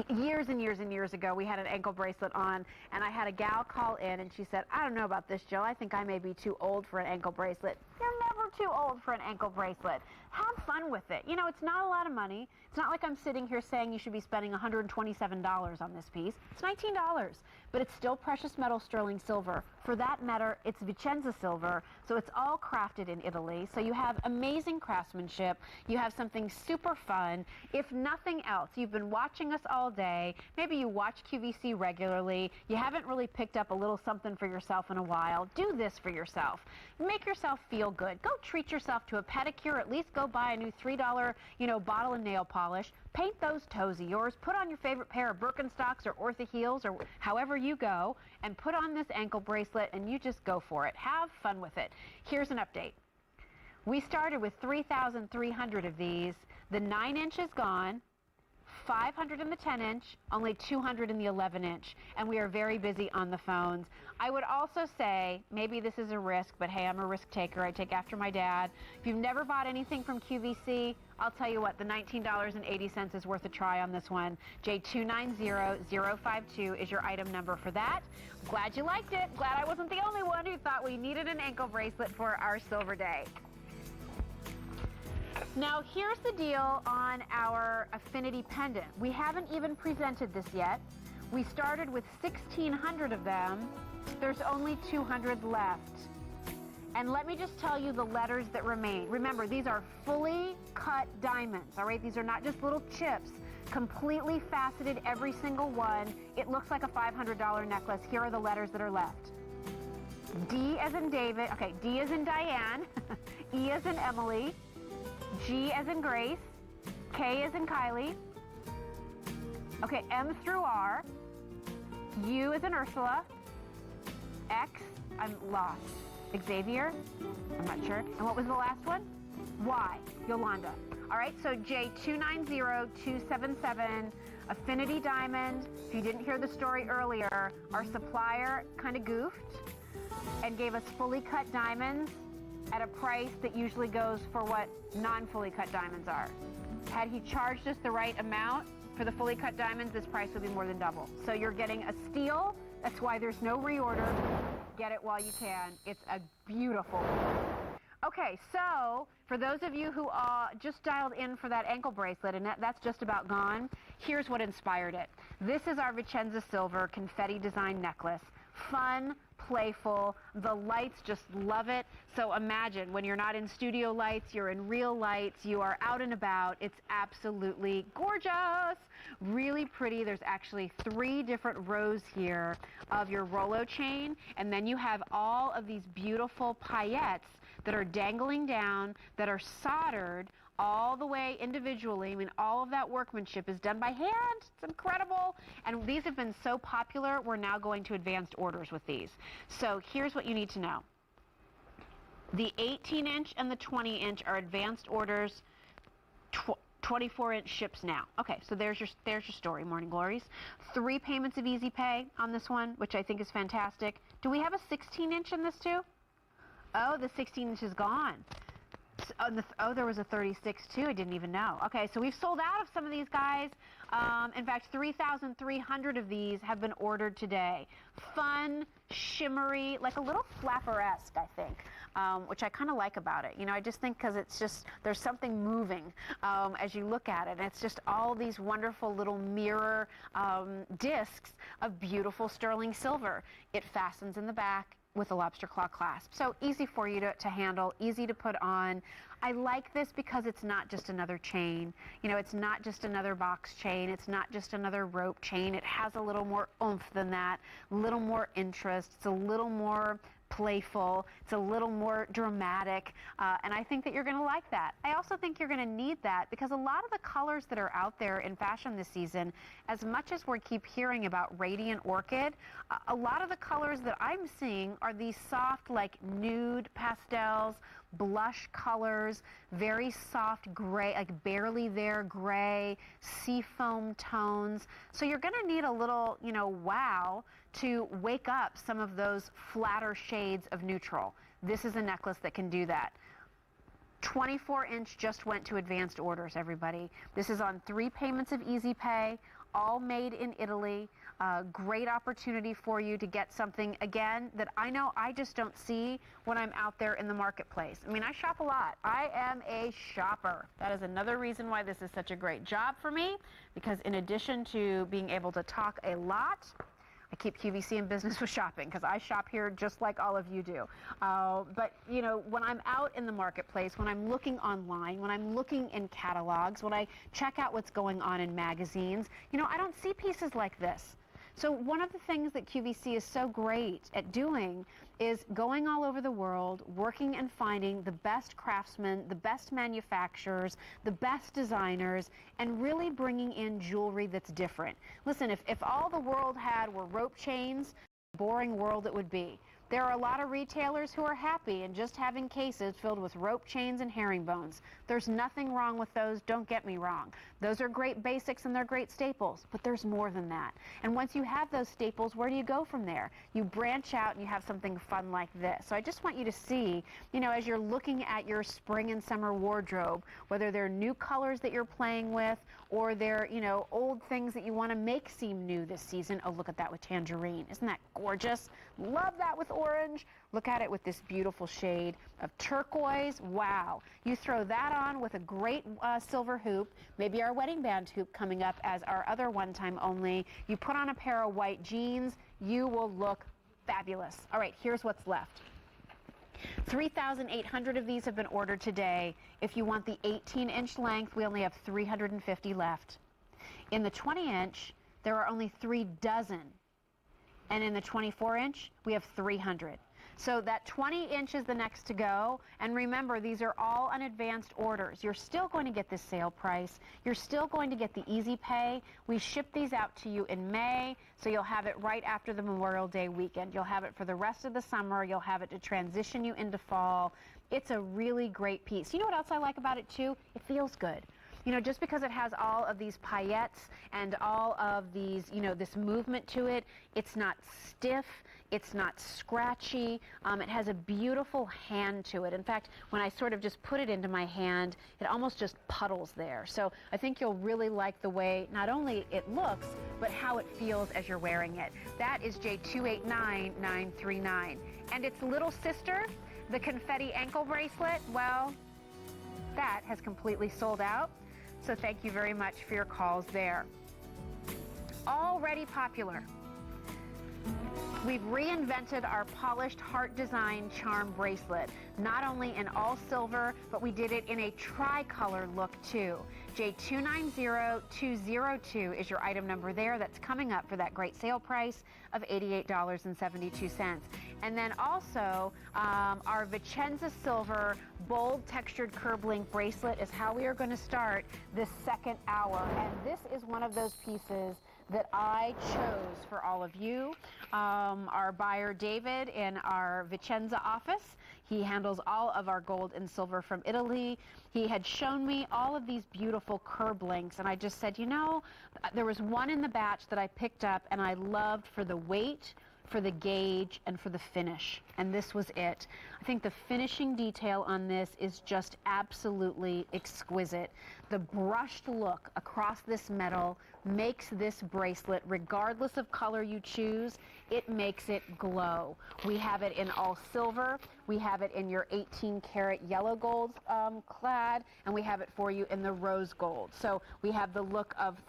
years and years and years ago, we had an ankle bracelet on, and I had a gal call in, and she said, I don't know about this, Jill. I think I may be too old for an ankle bracelet. You're never too old for an ankle bracelet. Have fun with it. It's not a lot of money. It's not like I'm sitting here saying you should be spending $127 on this piece. It's $19. but it's still precious metal sterling silver. For that matter, it's Vicenza silver, so it's all crafted in Italy. So you have amazing craftsmanship. You have something super fun. If nothing else, you've been watching us all day. Maybe you watch QVC regularly. You haven't really picked up a little something for yourself in a while. Do this for yourself. Make yourself feel good. Go treat yourself to a pedicure. At least go buy a new $3, bottle of nail polish. Paint those toes of yours. Put on your favorite pair of Birkenstocks or Ortho heels or however you go, and put on this ankle bracelet, and you just go for it. Have fun with it. Here's an update. We started with 3,300 of these. The 9-inch is gone. 500 in the 10-inch, only 200 in the 11-inch, and we are very busy on the phones. I would also say, maybe this is a risk, but hey, I'm a risk taker. I take after my dad. If you've never bought anything from QVC, I'll tell you what, the $19.80 is worth a try on this one. J290052 is your item number for that. Glad you liked it. Glad I wasn't the only one who thought we needed an ankle bracelet for our Silver Day. Now, here's the deal on our Affinity pendant. We haven't even presented this yet. We started with 1,600 of them. There's only 200 left. And let me just tell you the letters that remain. Remember, these are fully cut diamonds, all right? These are not just little chips. Completely faceted, every single one. It looks like a $500 necklace. Here are the letters that are left. D as in David. Okay, D as in Diane. E as in Emily. G as in Grace, K as in Kylie, okay, M through R, U as in Ursula, X, I'm lost, Xavier, I'm not sure, and what was the last one? Y, Yolanda. All right, so J290277, Affinity Diamond. If you didn't hear the story earlier, our supplier kind of goofed and gave us fully cut diamonds at a price that usually goes for what non-fully cut diamonds are. Had he charged us the right amount for the fully cut diamonds, this price would be more than double. So you're getting a steal. That's why there's no reorder. Get it while you can. It's a beautiful one. Okay, so for those of you who just dialed in for that ankle bracelet, and that's just about gone, here's what inspired it. This is our Vicenza Silver confetti design necklace. Fun, playful, the lights just love it. So imagine when you're not in studio lights, you're in real lights, you are out and about. It's absolutely gorgeous, really pretty. There's actually 3 different rows here of your Rolo chain, and then you have all of these beautiful paillettes that are dangling down, that are soldered all the way individually. I mean, all of that workmanship is done by hand. It's incredible. And these have been so popular, we're now going to advanced orders with these. So here's what you need to know. The 18-inch and the 20-inch are advanced orders. 24-inch ships now. Okay, so there's your story, Morning Glories. 3 payments of Easy Pay on this one, which I think is fantastic. Do we have a 16-inch in this too? Oh, the 16-inch is gone. Oh, there was a 36 too. I didn't even know. Okay, so we've sold out of some of these guys. In fact, 3,300 of these have been ordered today. Fun, shimmery, like a little flapper-esque, I think, which I kind of like about it. I just think because it's just, there's something moving as you look at it. And it's just all these wonderful little mirror discs of beautiful sterling silver. It fastens in the back with a lobster claw clasp. So easy for you to handle, easy to put on. I like this because it's not just another chain. It's not just another box chain. It's not just another rope chain. It has a little more oomph than that, a little more interest. It's a little more playful. It's a little more dramatic, and I think that you're going to like that. I also think you're going to need that because a lot of the colors that are out there in fashion this season, as much as we keep hearing about radiant orchid, a lot of the colors that I'm seeing are these soft, like nude pastels, blush colors, very soft gray, like barely there gray, seafoam tones. So you're going to need a little, wow to wake up some of those flatter shades of neutral. This is a necklace that can do that. 24-inch just went to advanced orders, everybody. This is on 3 payments of Easy Pay, all made in Italy. Great opportunity for you to get something, again, that I know I just don't see when I'm out there in the marketplace. I mean, I shop a lot. I am a shopper. That is another reason why this is such a great job for me, because in addition to being able to talk a lot, I keep QVC in business with shopping because I shop here just like all of you do. But, you know, when I'm out in the marketplace, when I'm looking online, when I'm looking in catalogs, when I check out what's going on in magazines, you know, I don't see pieces like this. So one of the things that QVC is so great at doing is going all over the world, working and finding the best craftsmen, the best manufacturers, the best designers, and really bringing in jewelry that's different. Listen, if all the world had were rope chains, boring world it would be. There are a lot of retailers who are happy in just having cases filled with rope chains and herringbones. There's nothing wrong with those, don't get me wrong. Those are great basics and they're great staples, but there's more than that. And once you have those staples, where do you go from there? You branch out and you have something fun like this. So I just want you to see, you know, as you're looking at your spring and summer wardrobe, whether they're new colors that you're playing with or they're, you know, old things that you want to make seem new this season. Oh, look at that with tangerine. Isn't that gorgeous? Love that with orange. Look at it with this beautiful shade of turquoise. Wow. You throw that on with a great silver hoop, maybe our wedding band hoop coming up as our other one-time only. You put on a pair of white jeans, you will look fabulous. All right, here's what's left. 3,800 of these have been ordered today. If you want the 18-inch length, we only have 350 left. In the 20-inch, there are only 3 dozen. And in the 24-inch, we have 300. So that 20-inch is the next to go. And remember, these are all on advanced orders. You're still going to get this sale price. You're still going to get the easy pay. We ship these out to you in May, so you'll have it right after the Memorial Day weekend. You'll have it for the rest of the summer. You'll have it to transition you into fall. It's a really great piece. You know what else I like about it, too? It feels good. You know, just because it has all of these paillettes and all of these, you know, this movement to it, it's not stiff, it's not scratchy, it has a beautiful hand to it. In fact, when I sort of just put it into my hand, it almost just puddles there. So I think you'll really like the way not only it looks, but how it feels as you're wearing it. That is J289939. And its little sister, the confetti ankle bracelet, well, that has completely sold out. So thank you very much for your calls there. Already popular. We've reinvented our polished heart design charm bracelet, not only in all silver, but we did it in a tricolor look too. J290202 is your item number there. That's coming up for that great sale price of $88.72. And then also our Vicenza silver bold textured curb link bracelet is how we are going to start this second hour. And this is one of those pieces that I chose for all of you. Our buyer David in our Vicenza office, he handles all of our gold and silver from Italy. He had shown me all of these beautiful curb links, and I just said, you know, there was one in the batch that I picked up and I loved for the weight, for the gauge, and for the finish. And this was it. I think the finishing detail on this is just absolutely exquisite. The brushed look across this metal makes this bracelet, regardless of color you choose, it makes it glow. We have it in all silver, we have it in your 18-karat yellow gold clad, and we have it for you in the rose gold. So we have the look of